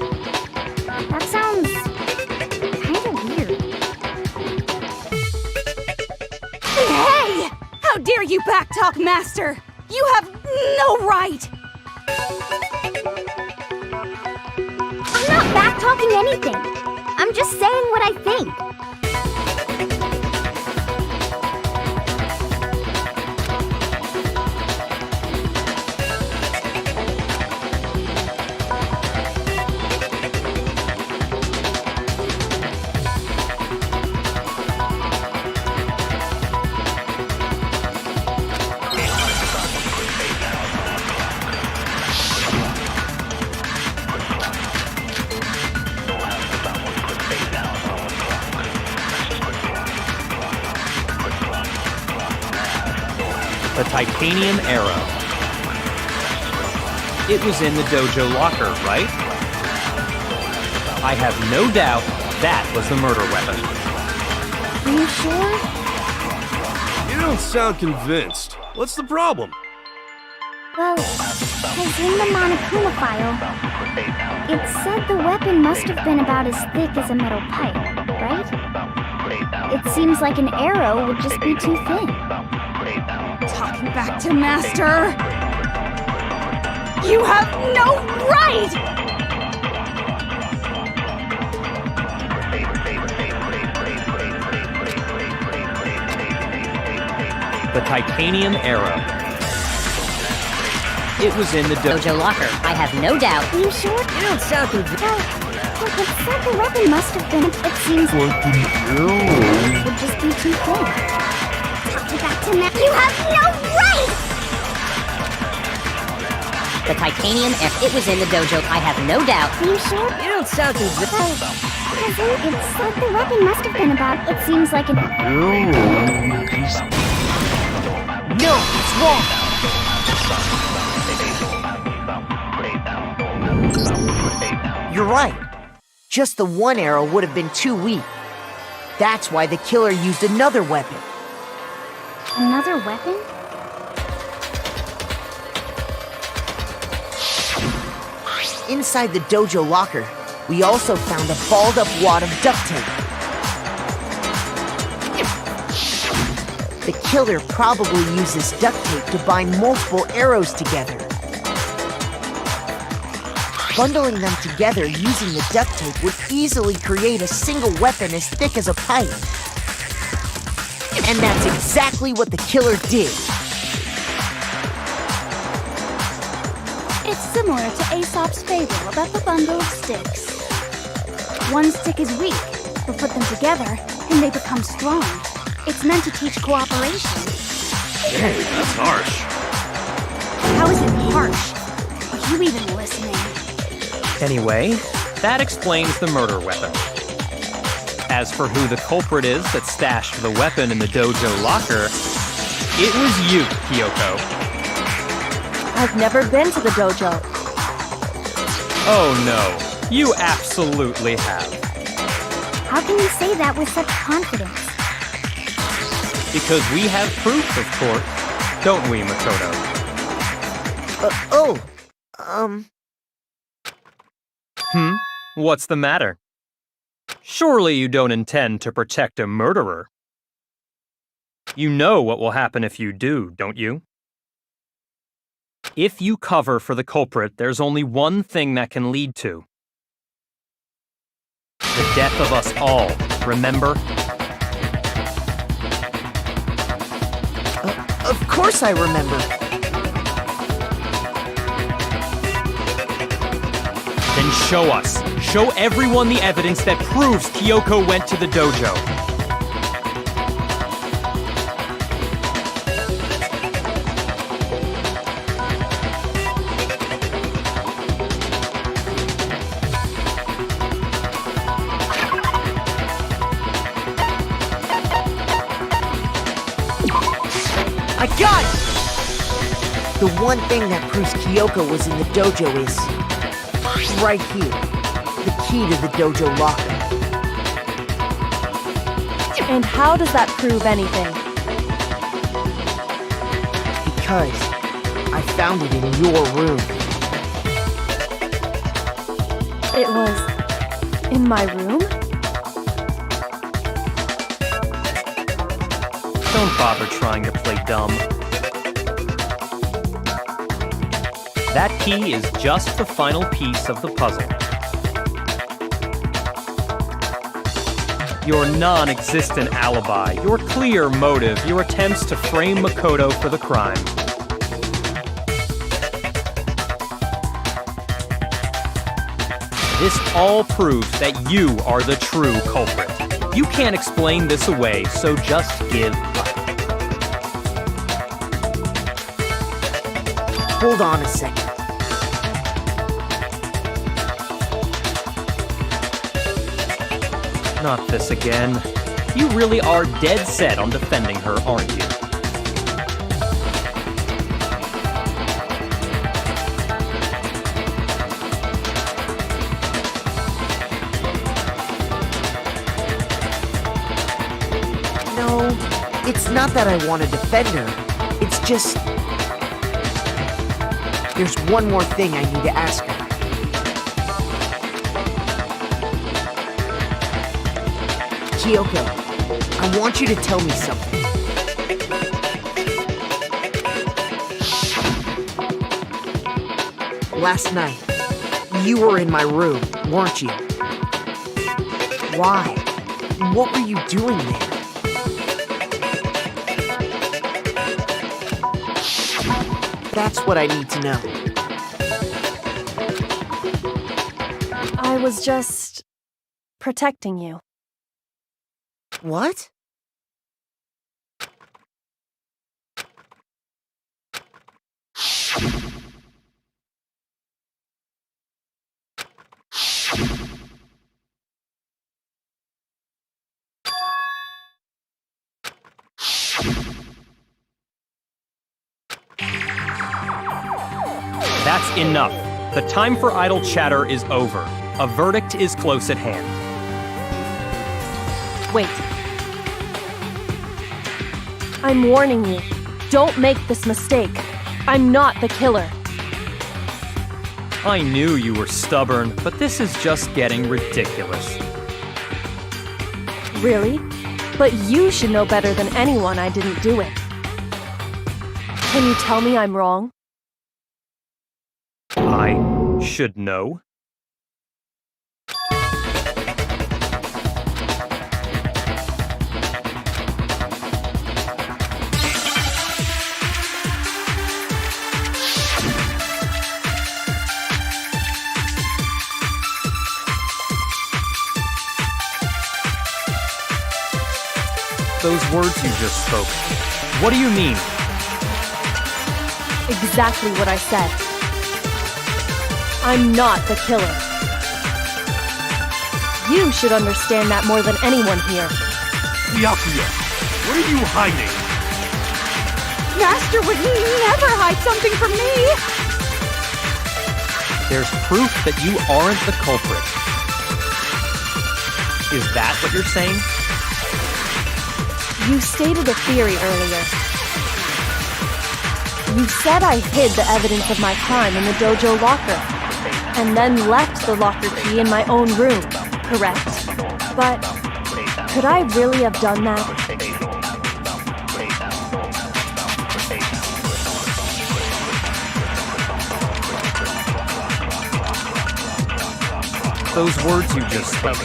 That sounds kind of weird. Hey! How dare you backtalk, Master? You have no right! I'm not back-talking anything. I'm just saying what I think. The titanium arrow. It was in the dojo locker, right? I have no doubt that was the murder weapon. Are you sure? You don't sound convinced. What's the problem? Well, because in the Monokuma file, it said the weapon must have been about as thick as a metal pipe, right? It seems like an arrow would just be too thin. Talking back to Master. You have no right! The titanium arrow. It was in the Dojo locker. I have no doubt. Are you sure? You don't sound convinced. Well, it said the weapon must have been. It seems like an arrow would just be too thin. Talking back to Matt. You have no right! The titanium it was in the dojo. I have no doubt. Are you sure? You don't sound convinced. Well, because it said the weapon must have been about. It seems like an arrow. No, it's wrong! You're right. Just the one arrow would have been too weak. That's why the killer used another weapon. Another weapon? Inside the dojo locker, we also found a balled up wad of duct tape. The killer probably uses duct tape to bind multiple arrows together. Bundling them together using the duct tape would easily create a single weapon as thick as a pipe. And that's exactly what the killer did. It's similar to Aesop's fable about the bundle of sticks. One stick is weak, but put them together, and they become strong. It's meant to teach cooperation. Hey, that's harsh. How is it harsh? Are you even listening? Anyway, that explains the murder weapon. As for who the culprit is that stashed the weapon in the dojo locker, it was you, Kyoko. I've never been to the dojo. Oh no, You absolutely have. How can you say that with such confidence? Because we have proof, of course. Don't we, Makoto? What's the matter? Surely you don't intend to protect a murderer. You know what will happen if you do, don't you? If you cover for the culprit, there's only one thing that can lead to. The death of us all, remember? Of course I remember. Then show us. Show everyone the evidence that proves Kyoko went to the dojo. I got it! The one thing that proves Kyoko was in the dojo is right here. The key to the dojo locker. And how does that prove anything? Because I found it in your room. It was in my room? Don't bother trying to play dumb. That key is just the final piece of the puzzle. Your non-existent alibi, your clear motive, your attempts to frame Makoto for the crime. This all proves that you are the true culprit. You can't explain this away, so just give up. Hold on a second. Not this again. You really are dead set on defending her, aren't you? No, it's not that I want to defend her. It's just... There's one more thing I need to ask her. Kyoko, I want you to tell me something. Last night, you were in my room, weren't you? Why? What were you doing there? That's what I need to know. I was just protecting you. What? That's enough. The time for idle chatter is over. A verdict is close at hand. Wait. I'm warning you. Don't make this mistake. I'm not the killer. I knew you were stubborn, but this is just getting ridiculous. Really? But you should know better than anyone I didn't do it. Can you tell me I'm wrong? I should know. Those words you just spoke. What do you mean? Exactly what I said. I'm not the killer. You should understand that more than anyone here. Byakuya, what are you hiding? Master would never hide something from me! There's proof that you aren't the culprit. Is that what you're saying? You stated a theory earlier. You said I hid the evidence of my crime in the dojo locker, and then left the locker key in my own room, correct? But could I really have done that? Those words you just spoke.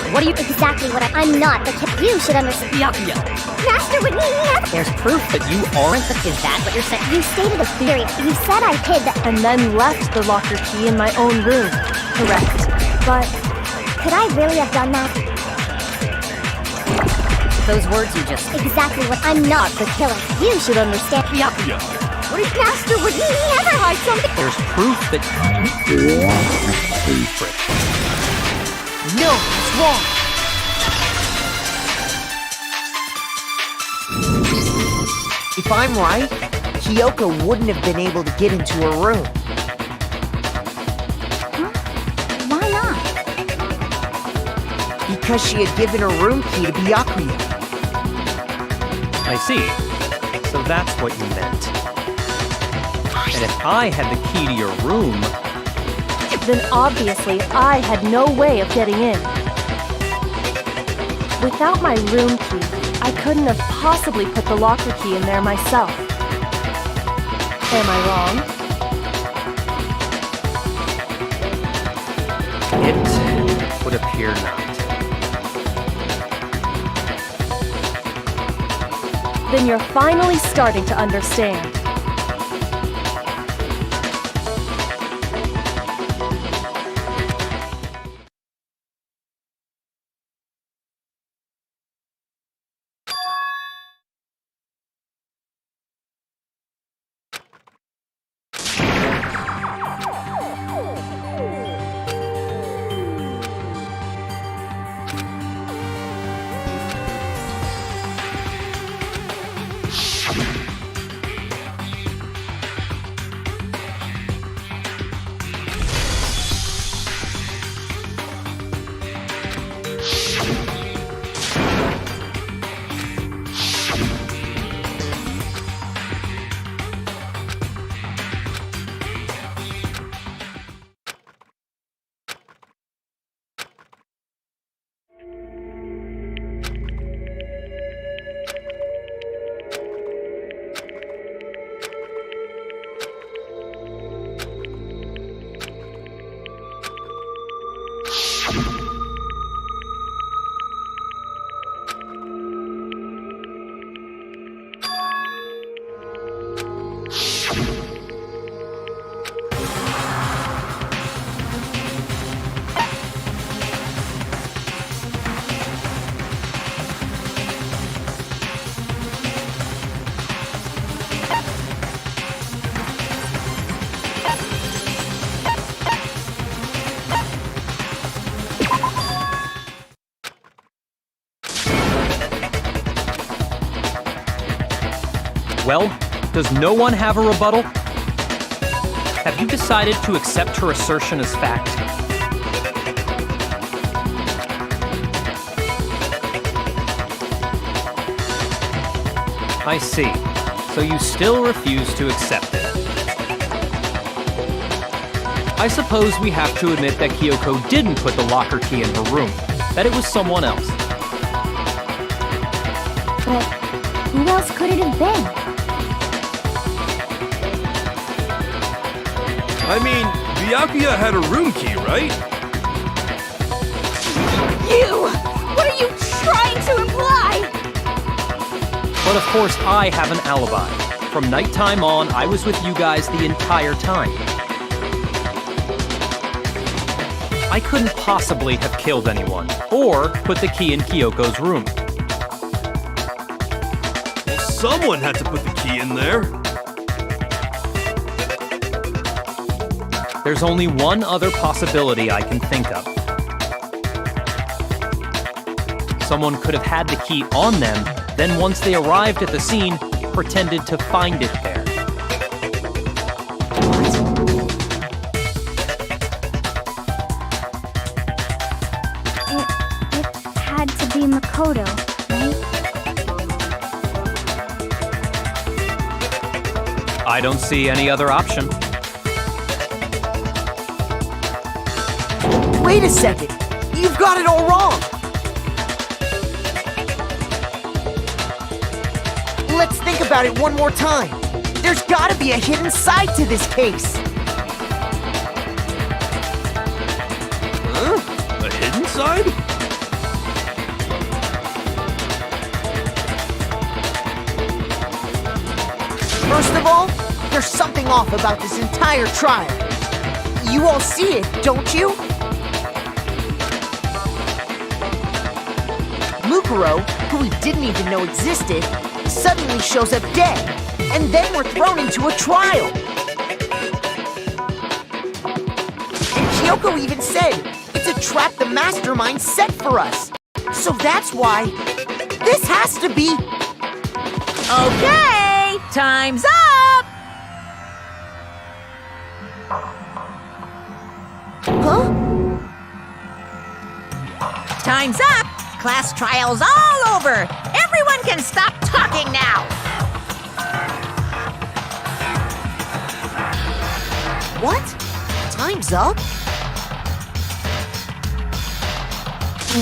What do you... Exactly what I'm not the kid. You should understand. Byakuya. Master would never. There's proof that you aren't the... Is that what you're saying? You stated a theory. You said I hid the. And then left the locker key in my own room, correct? But Could I really have done that? Those words you just... Exactly what I'm not the killer. You should understand. Byakuya. What if Master would never hide something? There's proof that you are the culprit. No, it's wrong. If I'm right, Kyoko wouldn't have been able to get into her room. Why not? Because she had given her room key to Byakuya. I see. So that's what you meant. And if I had the key to your room... then obviously I had no way of getting in. Without my room key, I couldn't have possibly put the locker key in there myself. Am I wrong? It would appear not. Then you're finally starting to understand. Well, does no one have a rebuttal? Have you decided to accept her assertion as fact? I see. So you still refuse to accept it. I suppose we have to admit that Kyoko didn't put the locker key in her room, that it was someone else. But who else could it have been? I mean, Byakuya had a room key, right? You! What are you trying to imply? But of course, I have an alibi. From nighttime on, I was with you guys the entire time. I couldn't possibly have killed anyone, or put the key in Kyoko's room. Well, someone had to put the key in there. There's only one other possibility I can think of. Someone could have had the key on them, then once they arrived at the scene, pretended to find it there. It had to be Makoto, right? I don't see any other option. Wait a second! You've got it all wrong! Let's think about it one more time. There's gotta be a hidden side to this case. Huh? A hidden side? First of all, there's something off about this entire trial. You all see it, don't you? Mukuro, who we didn't even know existed, suddenly shows up dead, and then we're thrown into a trial. And Kyoko even said it's a trap the mastermind set for us. So that's why this has to be... Okay, time's up! Huh? Time's up! Class trial's all over! Everyone can stop talking now! What? Time's up?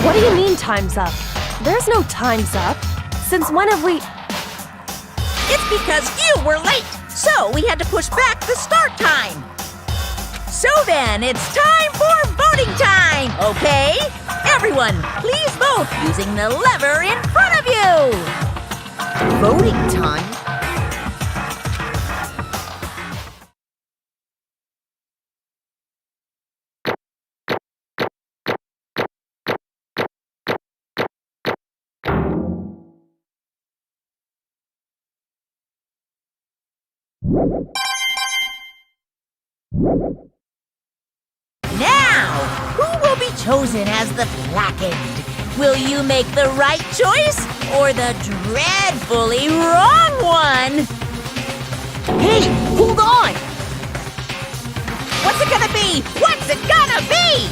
What do you mean time's up? There's no time's up. Since when have we... It's because you were late, so we had to push back the start time. So then, it's time for voting time, okay? Everyone, please vote using the lever in front of you! Voting time? Now, who will be chosen as the blackened? Will you make the right choice or the dreadfully wrong one? Hey, hold on! What's it gonna be? What's it gonna be?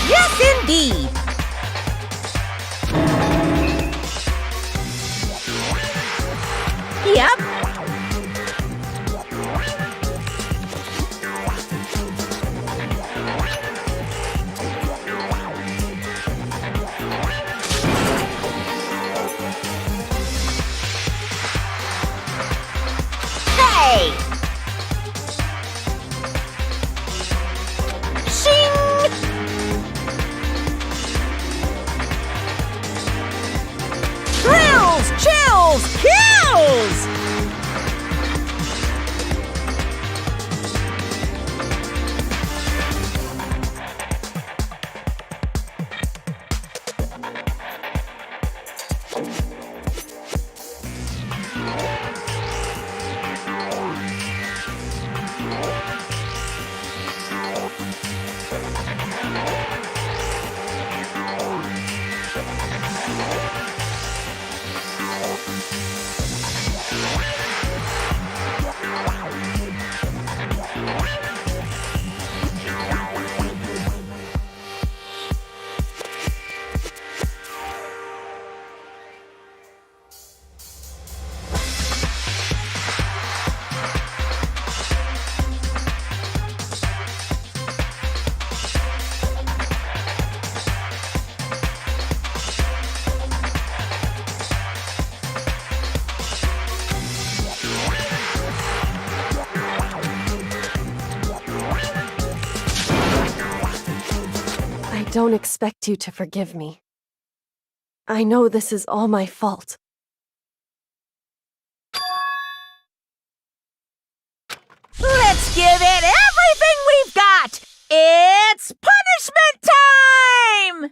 Yes, indeed. Yep. Hey! Shing! Thrills, chills, kills! I don't expect you to forgive me. I know this is all my fault. Let's give it everything we've got! It's punishment time!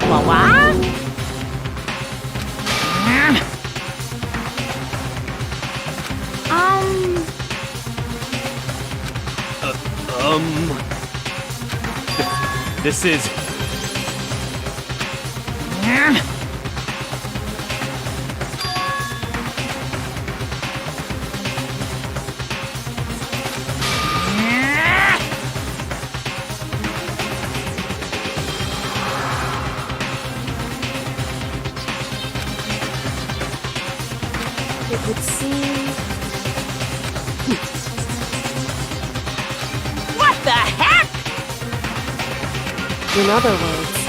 What? This is. It would seem. What the heck? In other words,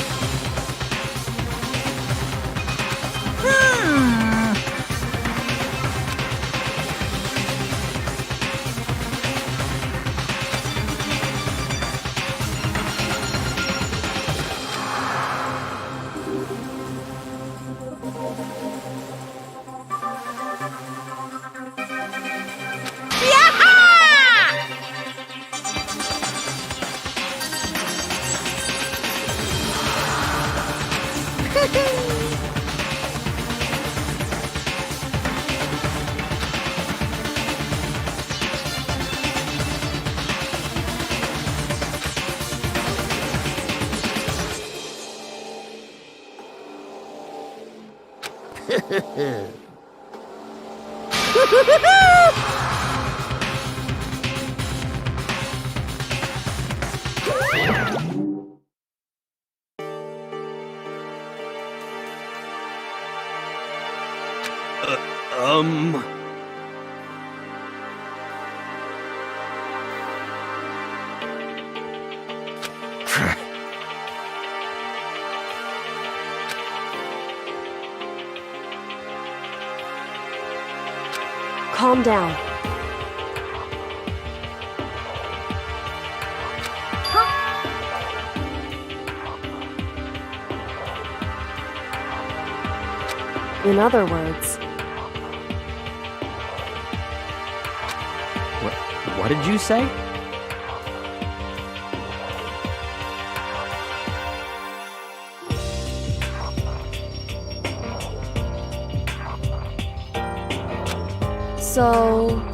calm down. In other words, What did you say? so.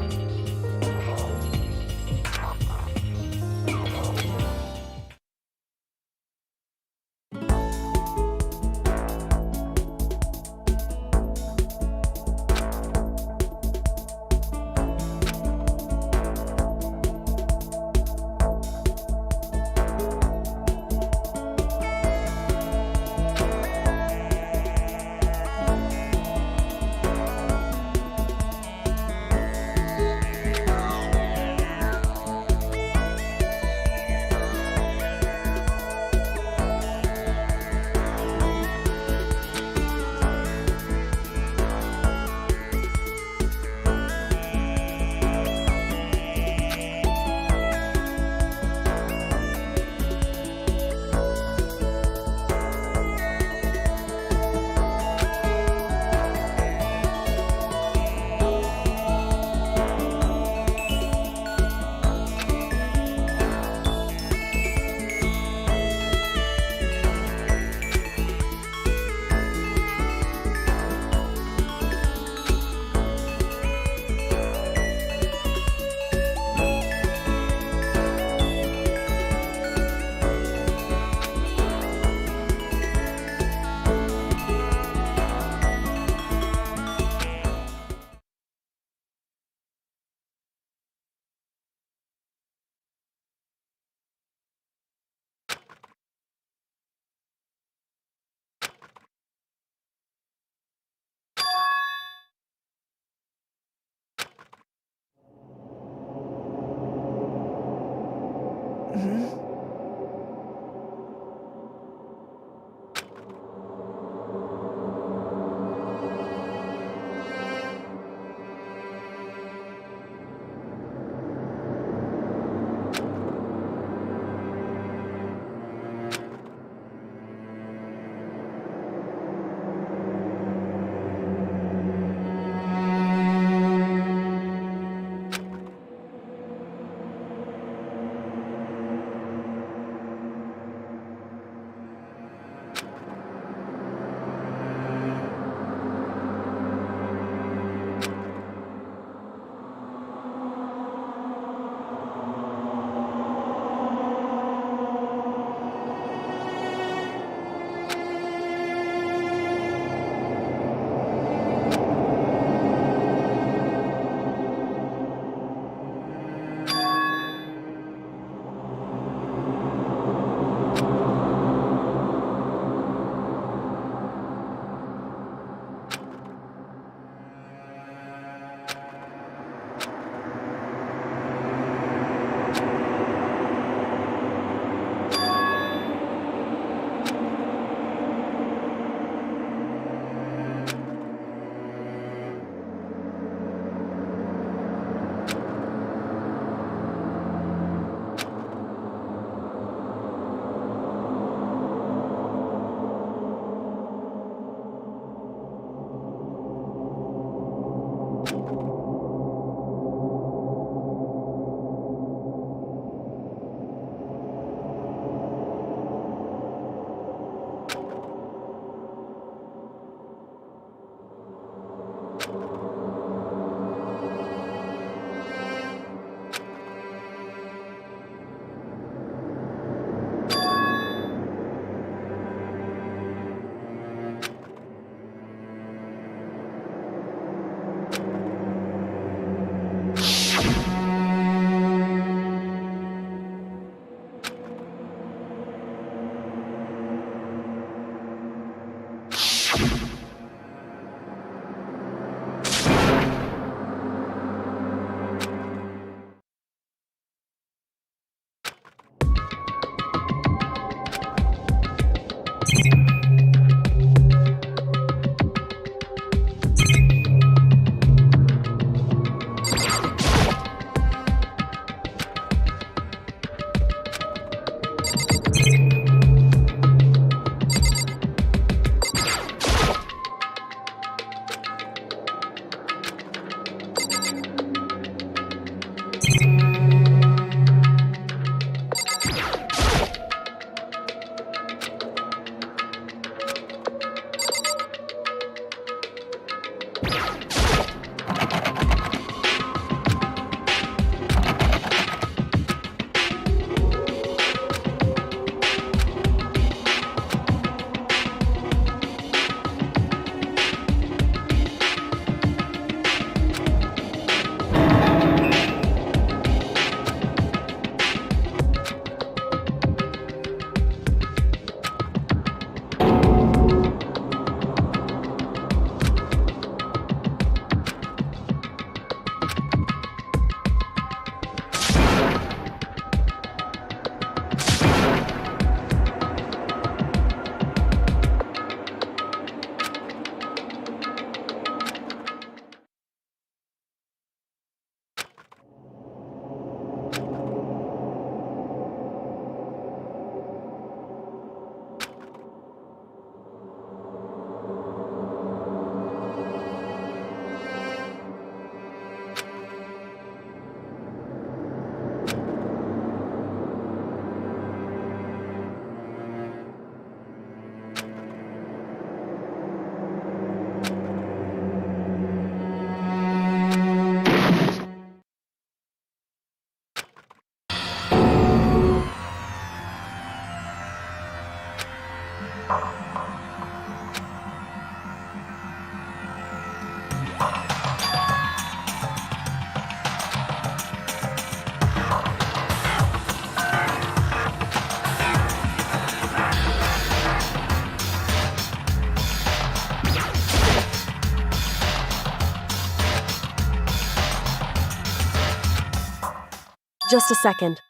Just a second.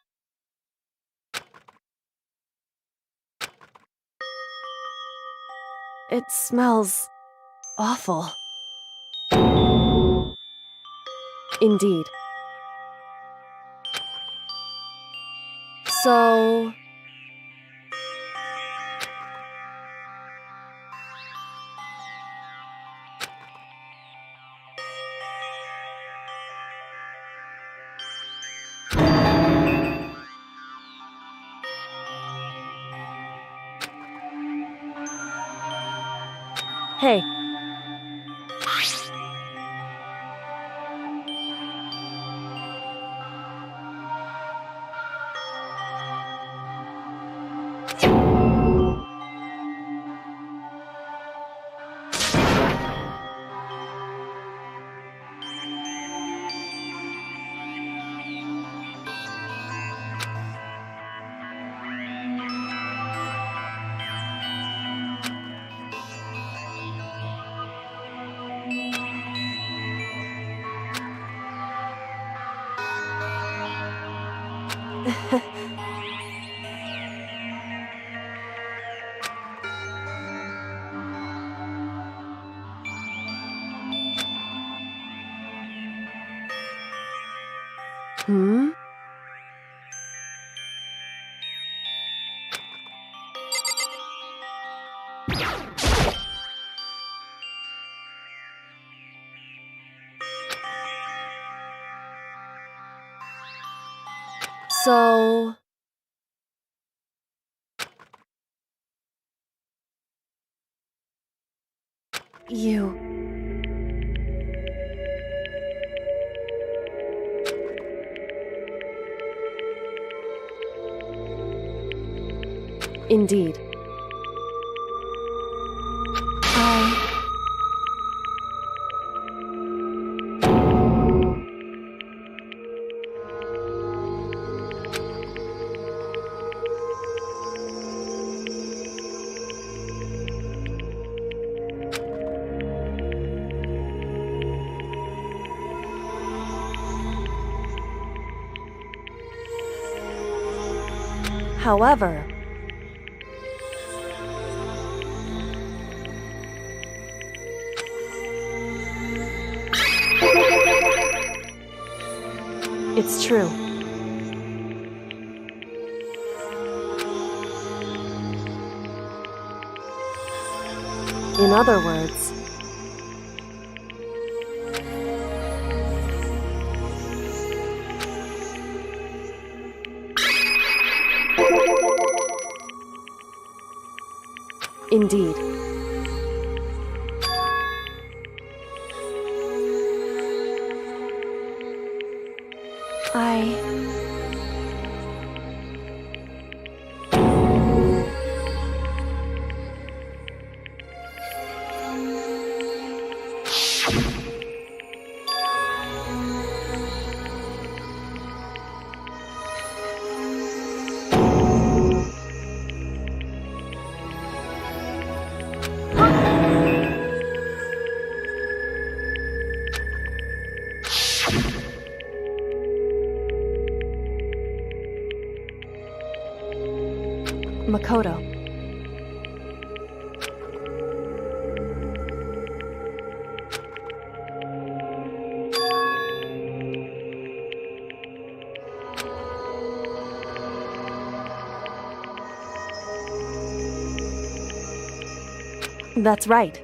It smells awful. Indeed. So... Hey. Hmm? So... You... Indeed. However, it's true. In other words, indeed. Makoto. That's right.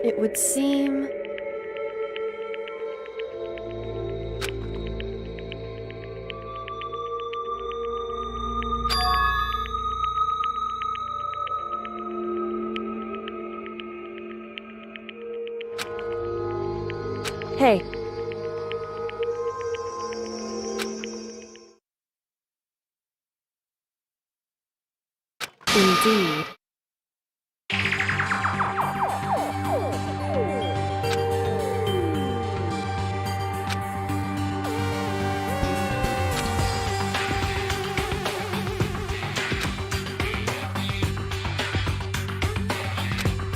It would seem... Hey. Indeed.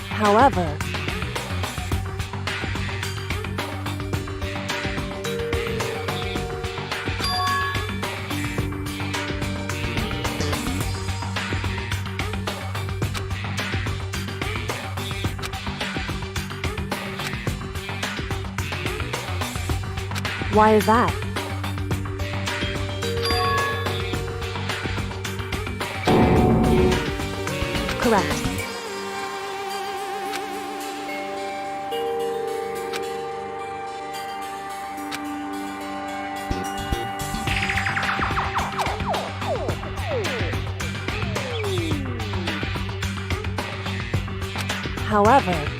However, why is that? Correct. However,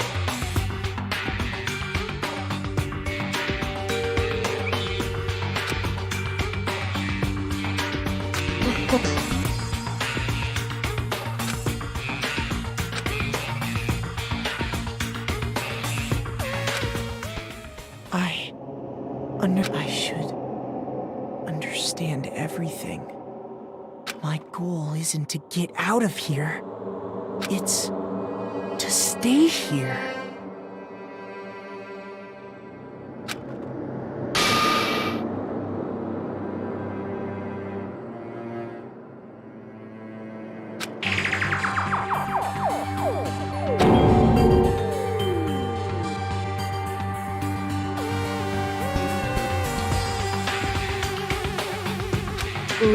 I should understand everything. My goal isn't to get out of here. It's to stay here.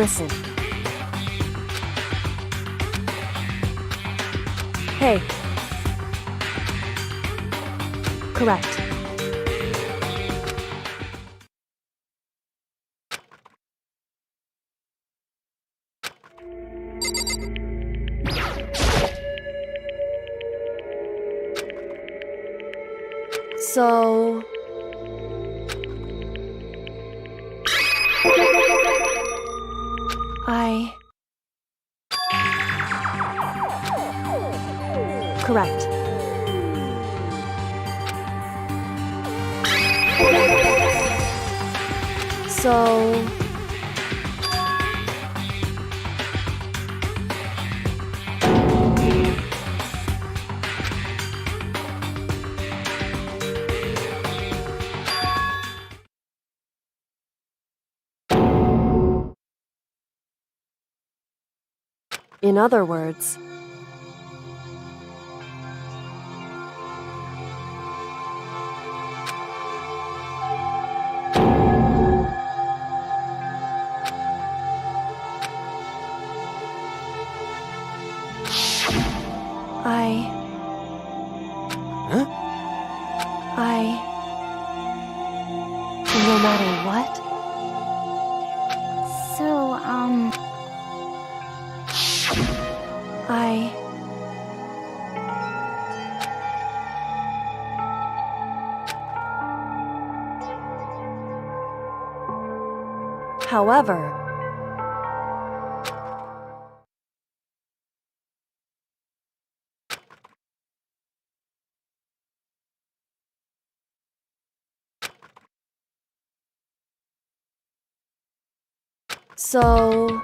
listen. Hey. Correct. So... Correct. So... In other words, no matter what? So, However, so...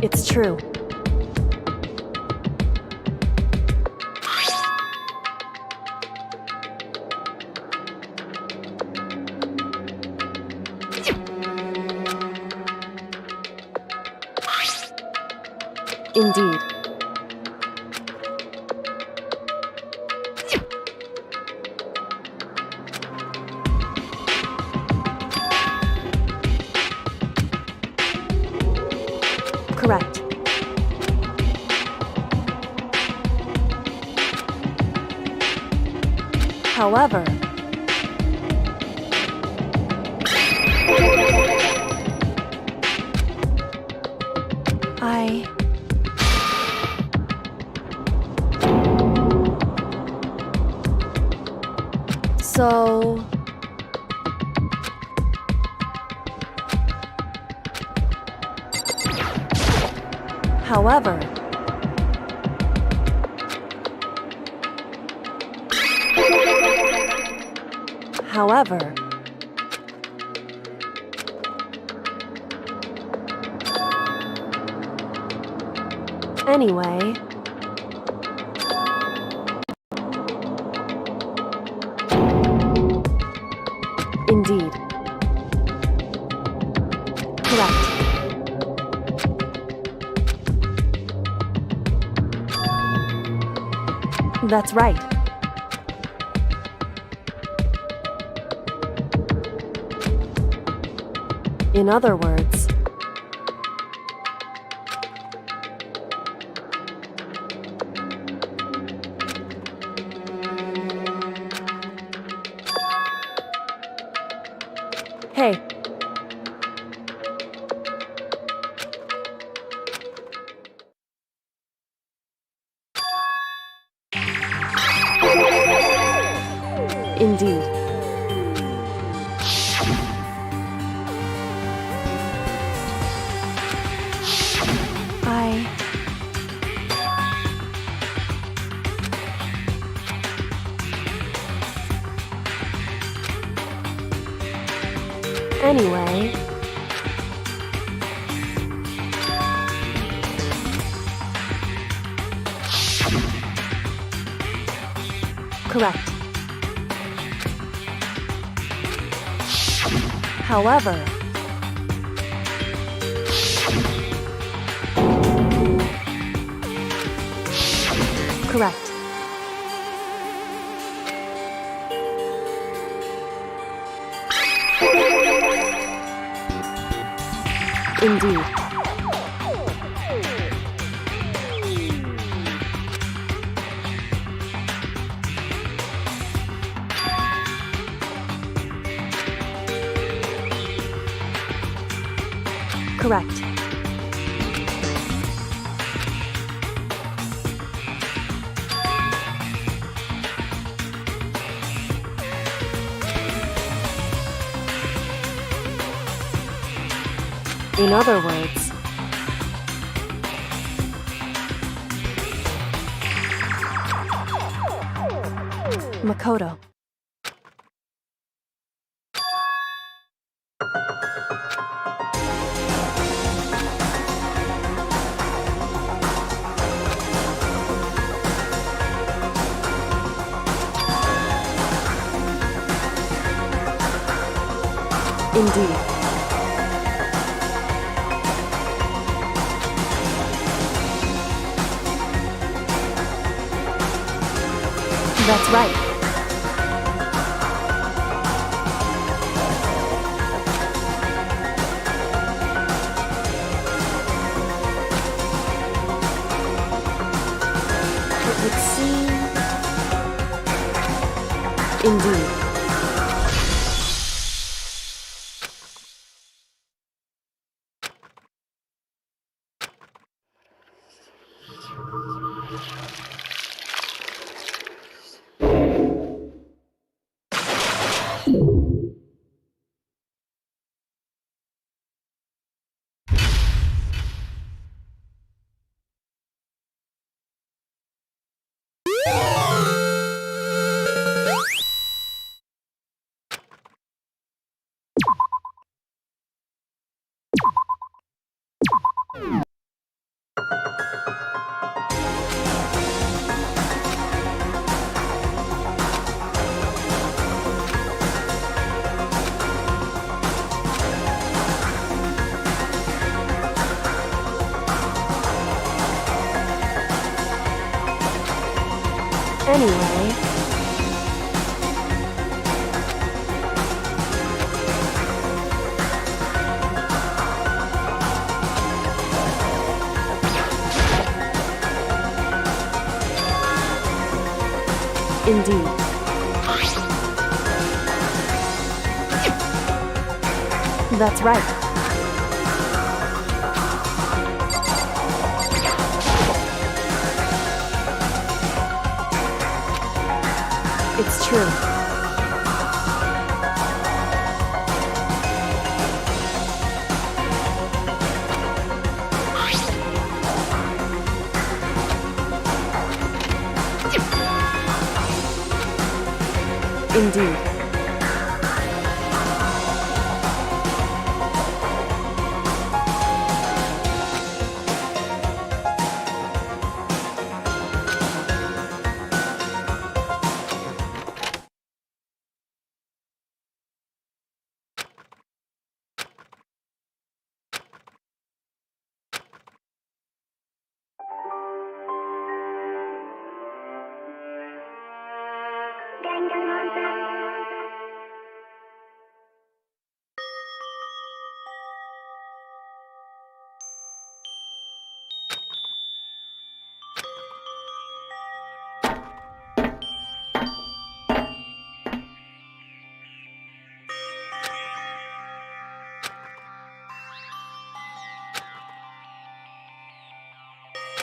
It's true. Indeed. Correct. However, So... However... However... Anyway... Indeed. Correct. That's right. In other words, hey. Indeed. Anyway... Correct. However... Correct. Indeed. Correct. In other words, Makoto. Indeed. That's right. It would seem... Indeed. Anyway... Indeed. That's right. It's true. Indeed.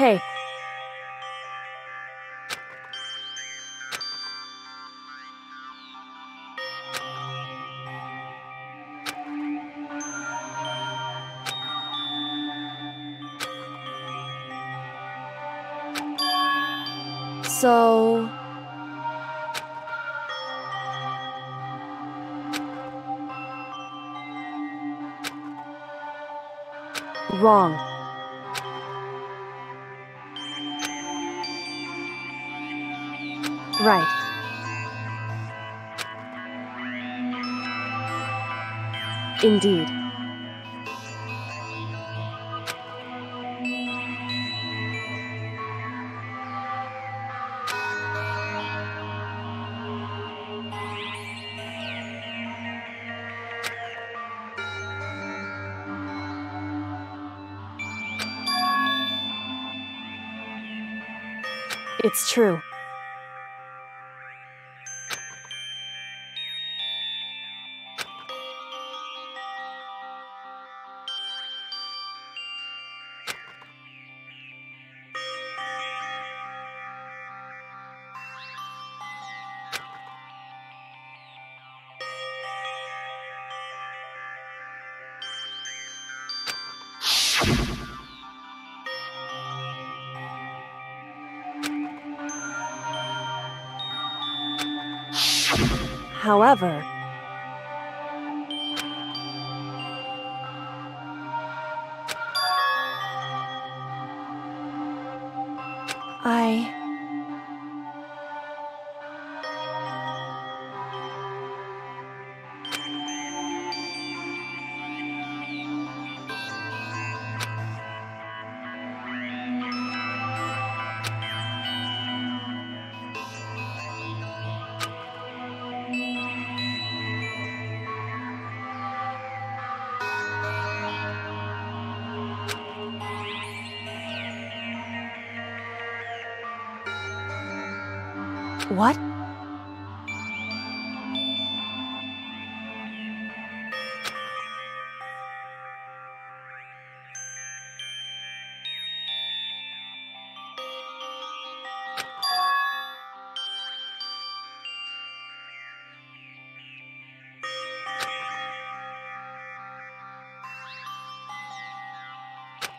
Hey. So... Wrong. Right. Indeed. It's true. However... What?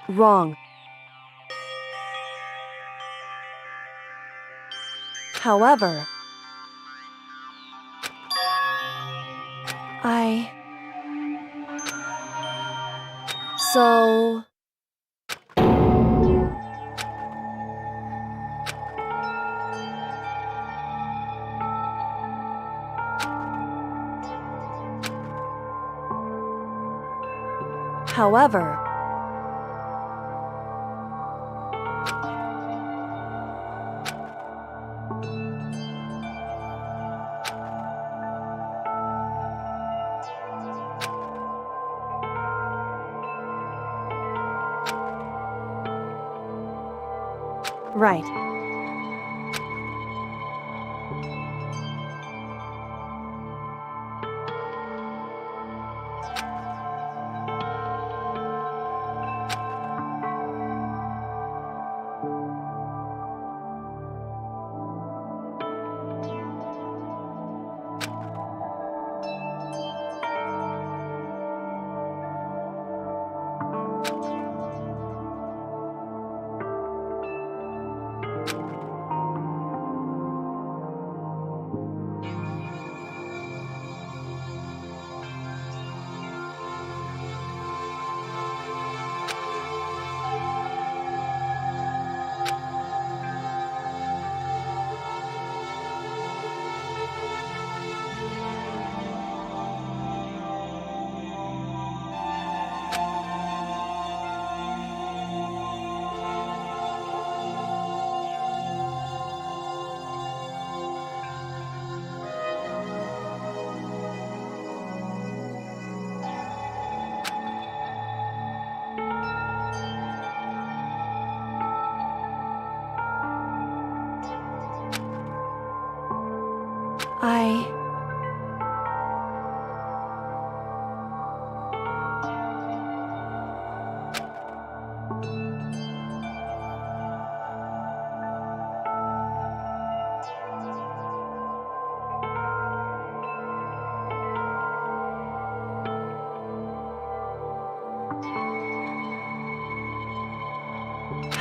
Wrong. However, So... However, right.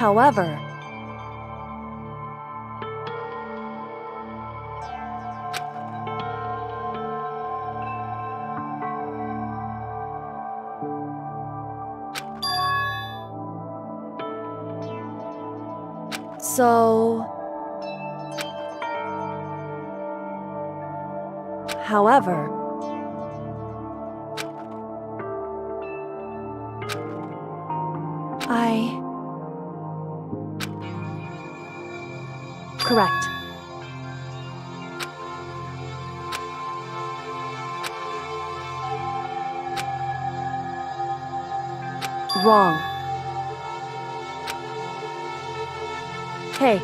However, so... However, Correct. Wrong. Hey.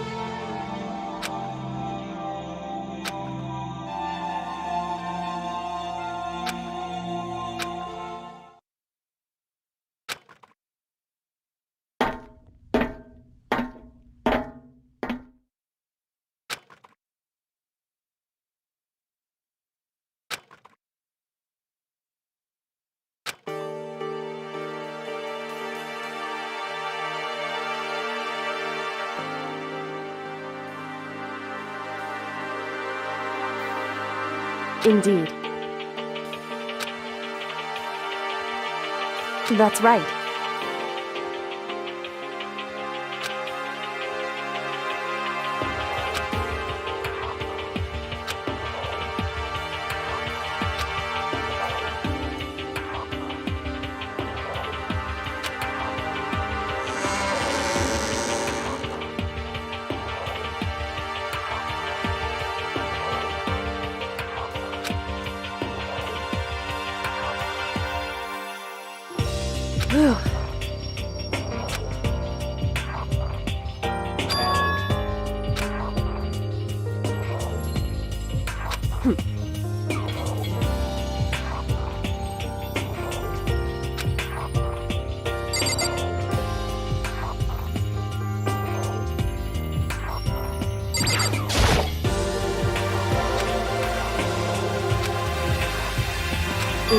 Indeed. That's right. Whew.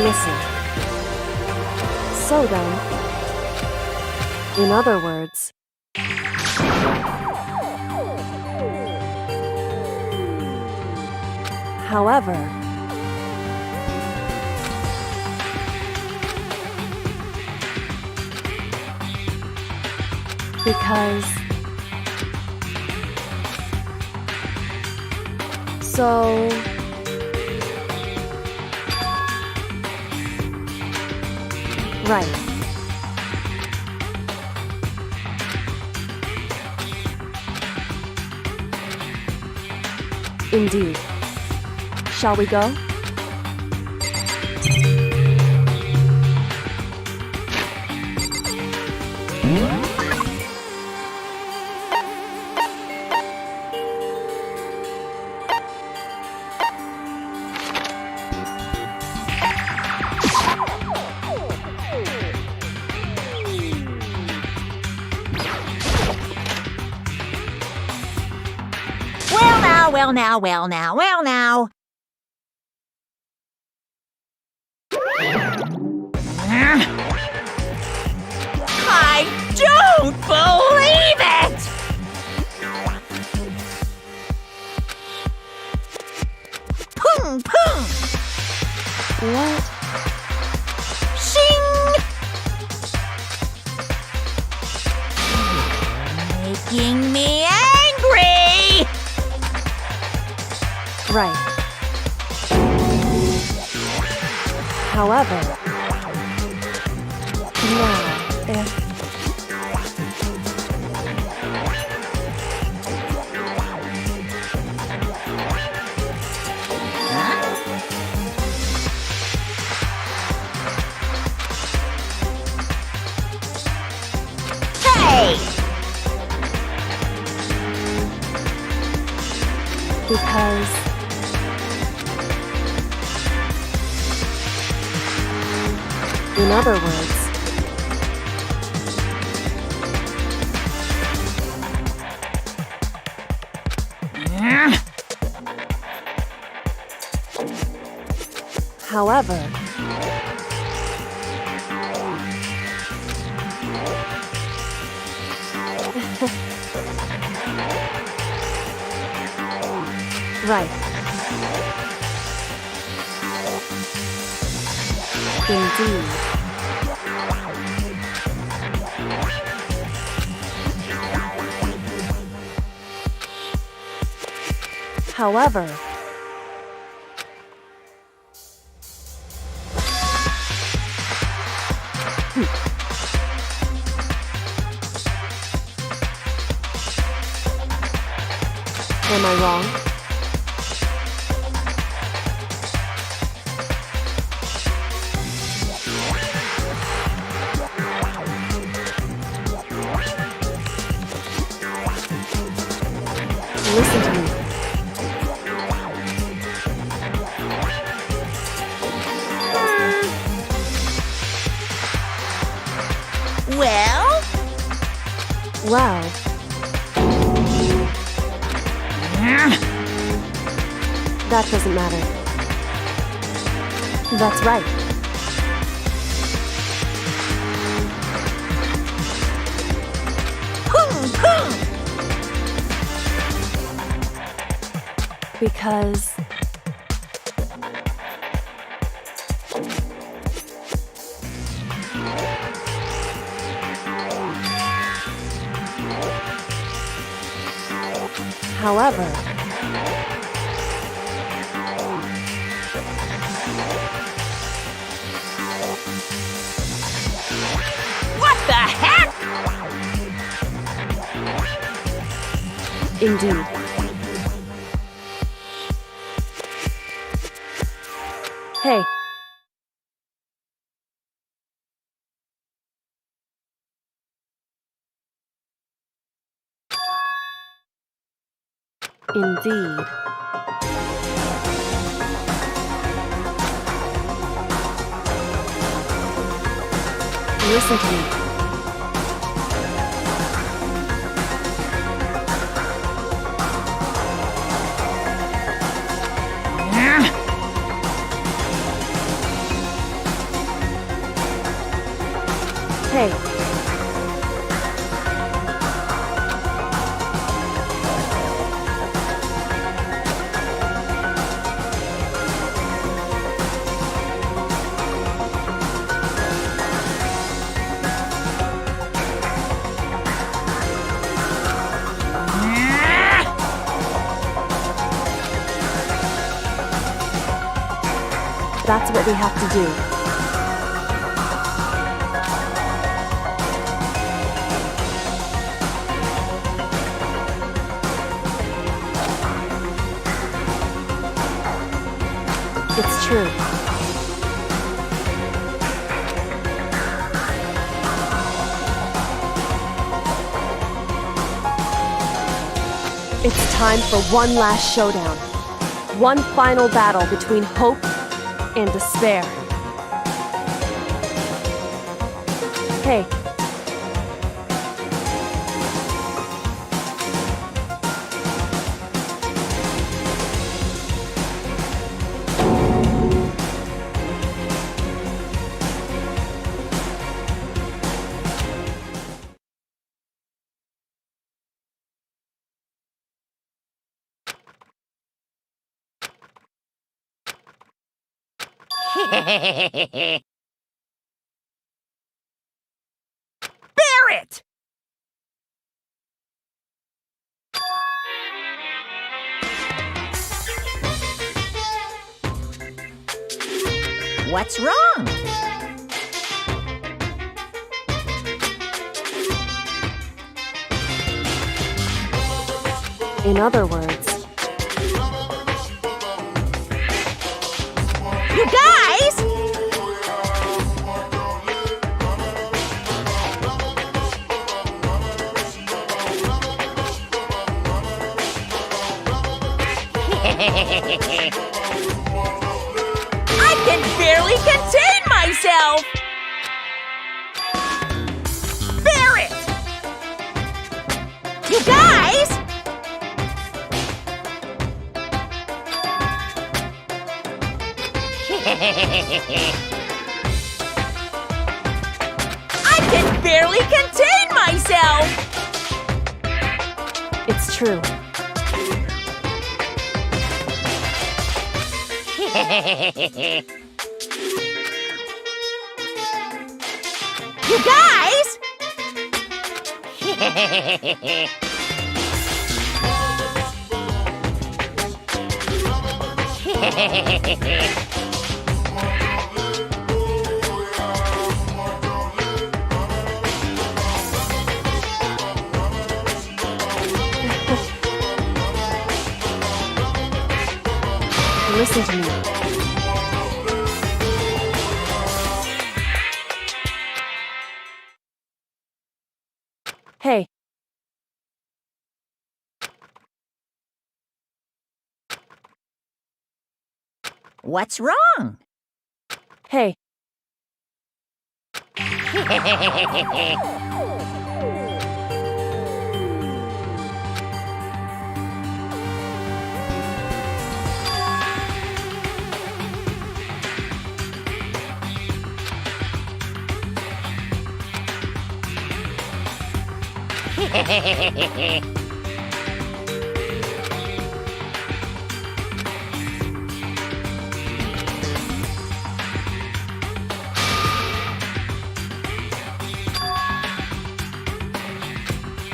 Listen. So then, in other words, however, because, so, right. Indeed. Shall we go? Well now. I don't believe it! Pung pung! What? Shing! Making me angry! Right. However, now, if... Hey! Because... in other words, however, right. Indeed. However, am I wrong? Listen to me. Well? Well, that doesn't matter. That's right. Pung pung! Because... however, What the heck? indeed. Hey. Indeed. Listen to me. Hey, that's what we have to do. It's true. It's time for one last showdown. One final battle between hope and despair. Hey. Barret! What's wrong? In other words, You guys! I can barely contain myself! Barret! You guys! I can barely contain myself! it's true. You guys! Listen to me. Hey. What's wrong? Hey.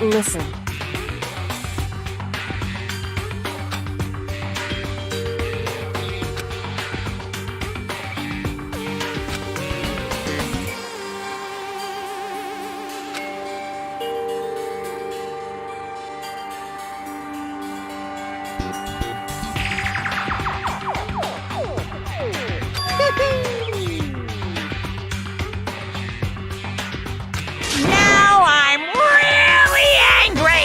Listen. Now I'm really angry!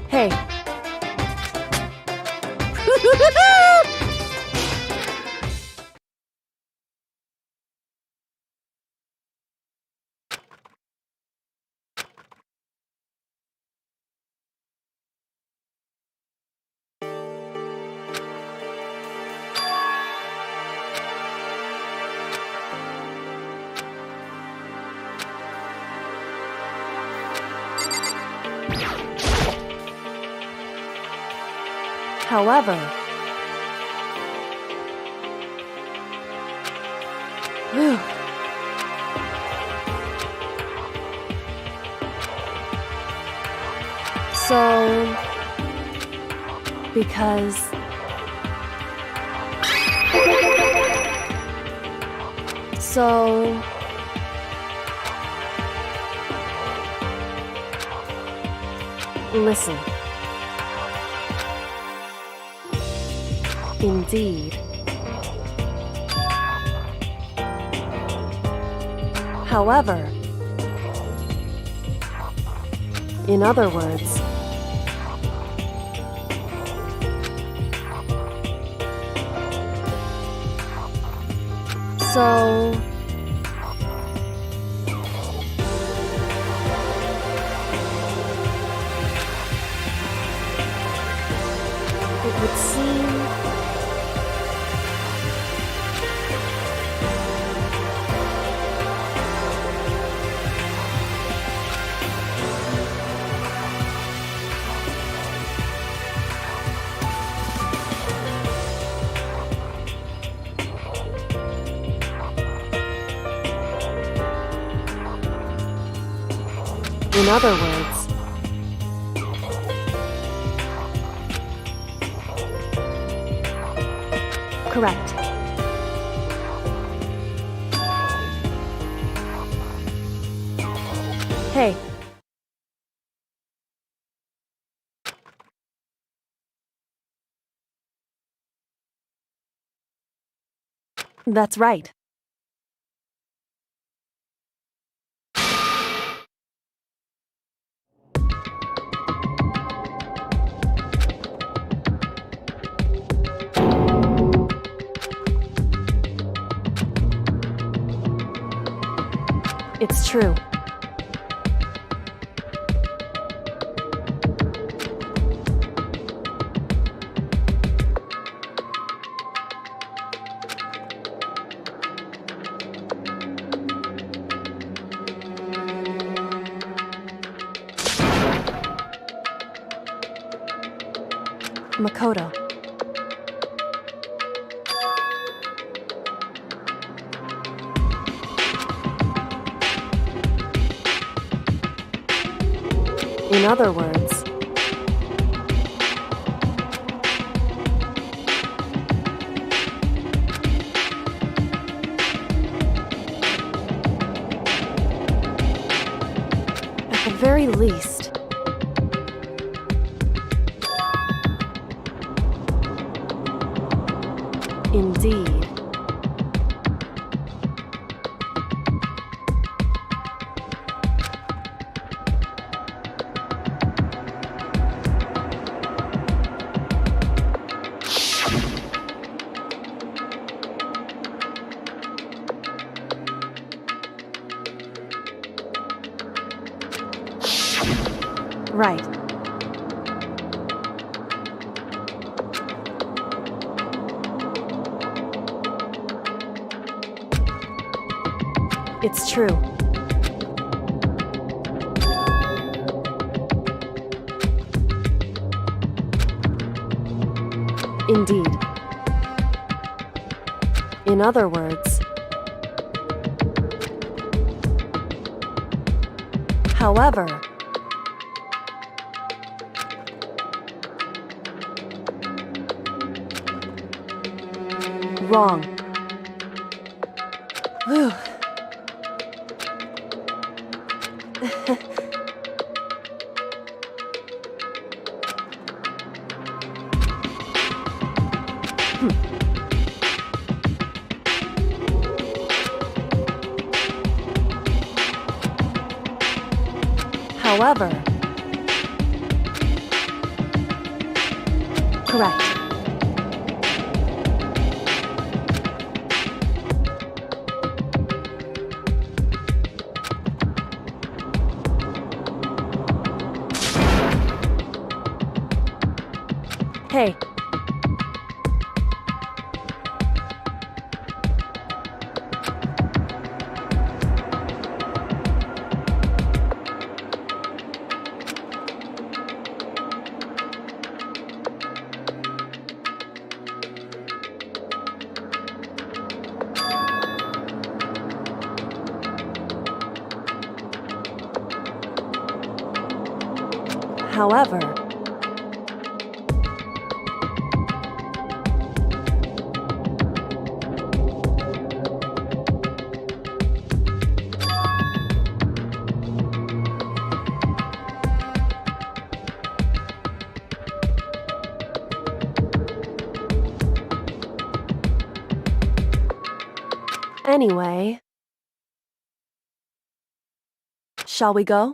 Hey. However, whew. So, because so listen. Indeed. However, in other words, so it would seem in other words, correct. Hey. That's right. It's true. Makoto. In other words, at the very least, indeed. Right. It's true. Indeed. In other words, however, wrong. Whew. However... Correct. Hey. However... Anyway... Shall we go?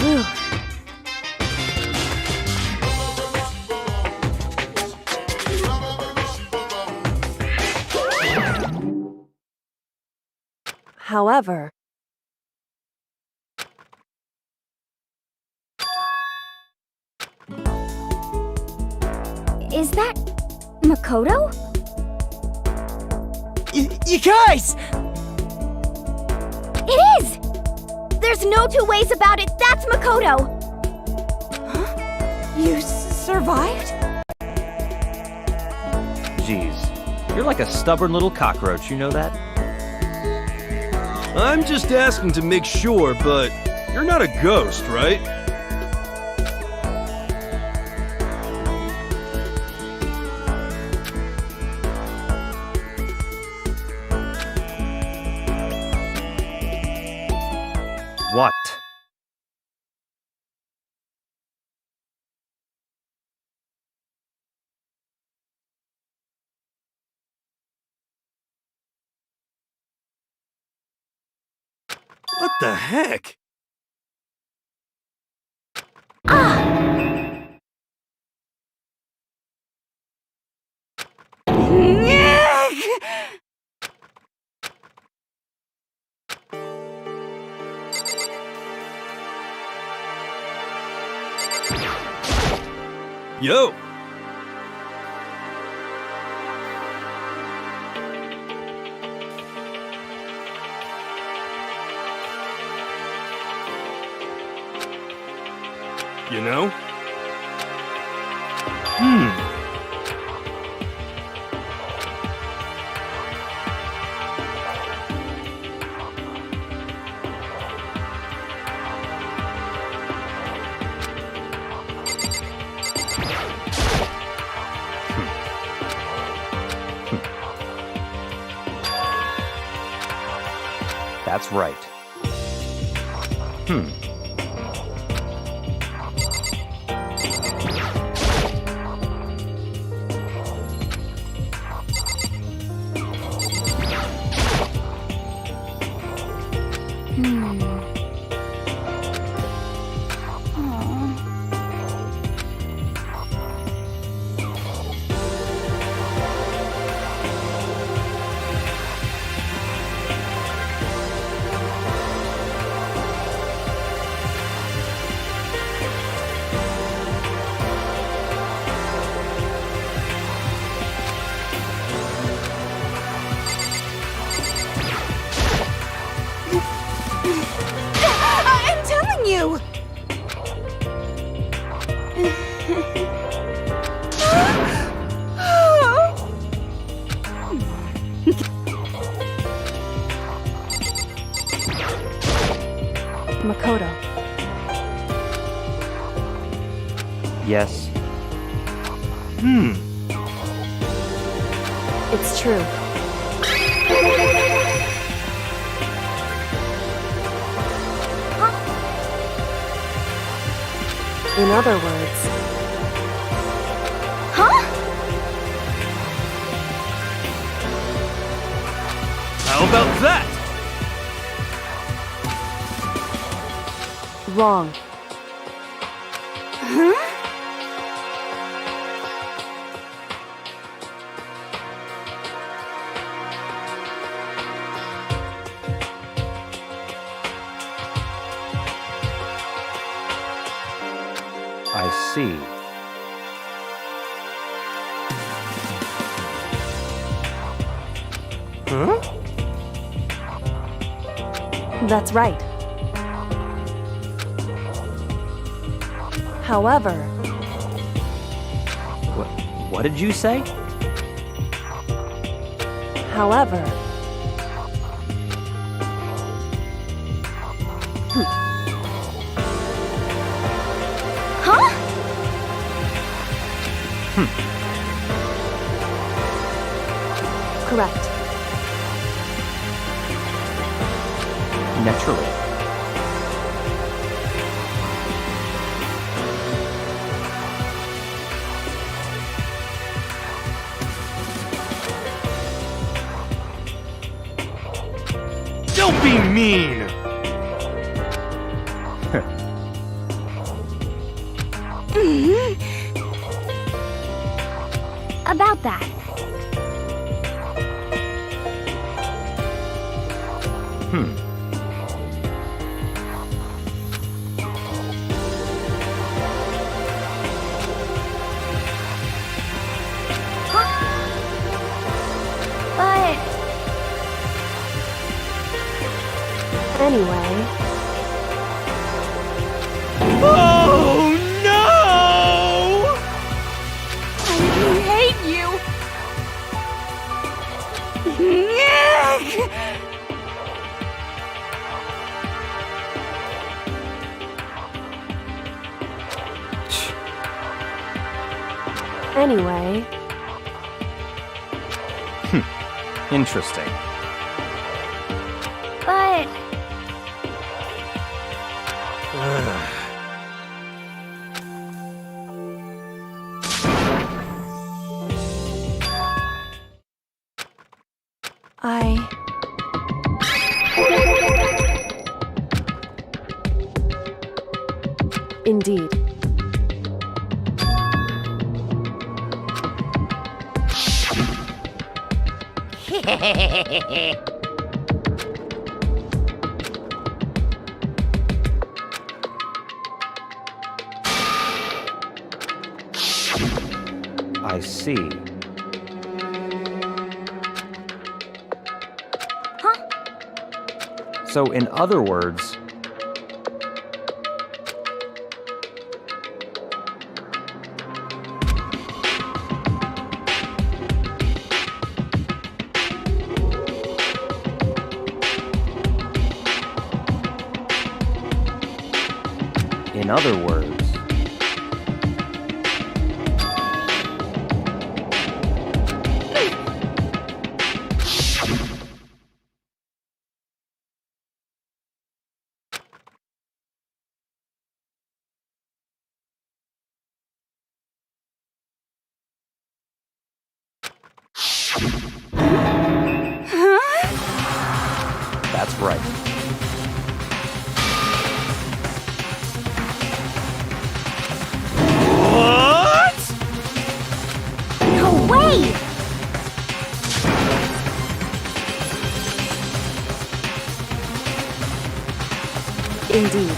Whew. However... Is that Makoto? You guys! It is! There's no two ways about it. That's Makoto. You survived? Jeez, you're like a stubborn little cockroach, you know that? I'm just asking to make sure, but you're not a ghost, right? What? What the heck? Yo! You know? That's right. Makoto. Yes. It's true. In other words, How about that? wrong. I see. That's right. However, What did you say? however, correct. Naturally. Don't be mean! About that. But Anyway, Oh no! I hate you! anyway, Interesting. but I... Indeed. I see. So, in other words, in other words, that's right. What? no way! Indeed.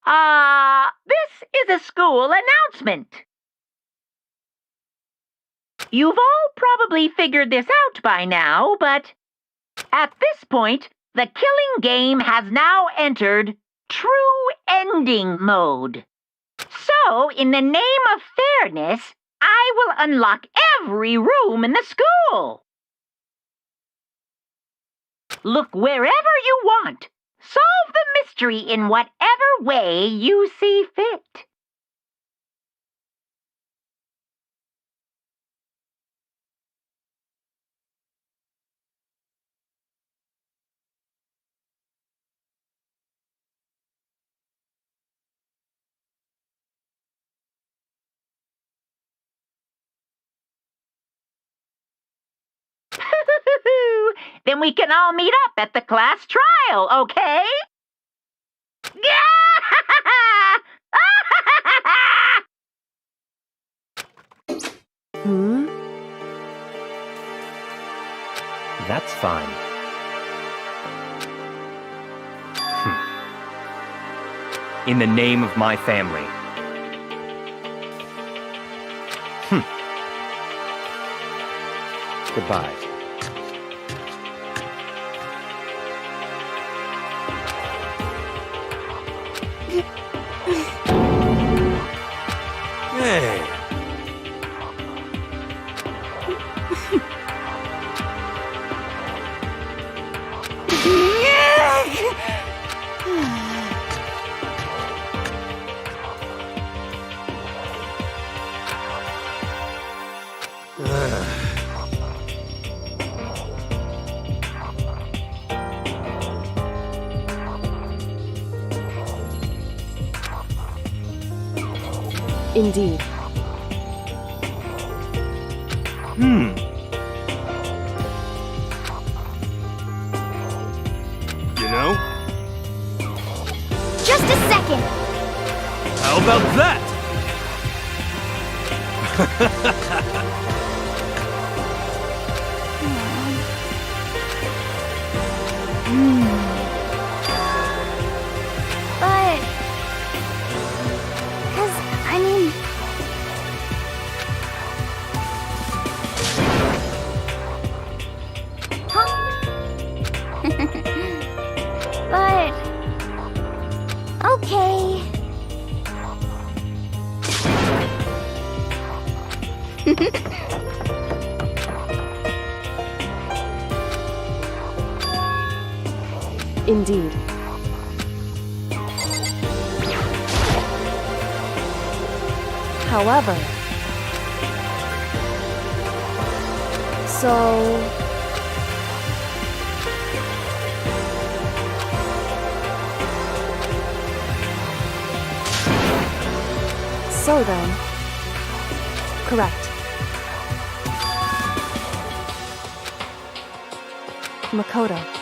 This is a school announcement. You've all probably figured this out by now, but at this point, the killing game has now entered true ending mode. So, in the name of fairness, I will unlock every room in the school. Look wherever you want. Solve the mystery in whatever way you see fit. Then we can all meet up at the class trial, okay? That's fine. In the name of my family. Goodbye. Hey. Indeed. You know, Just a second. how about that? But... 'cause, I mean... But... okay. Indeed. However... So... So then... Correct. Makoto.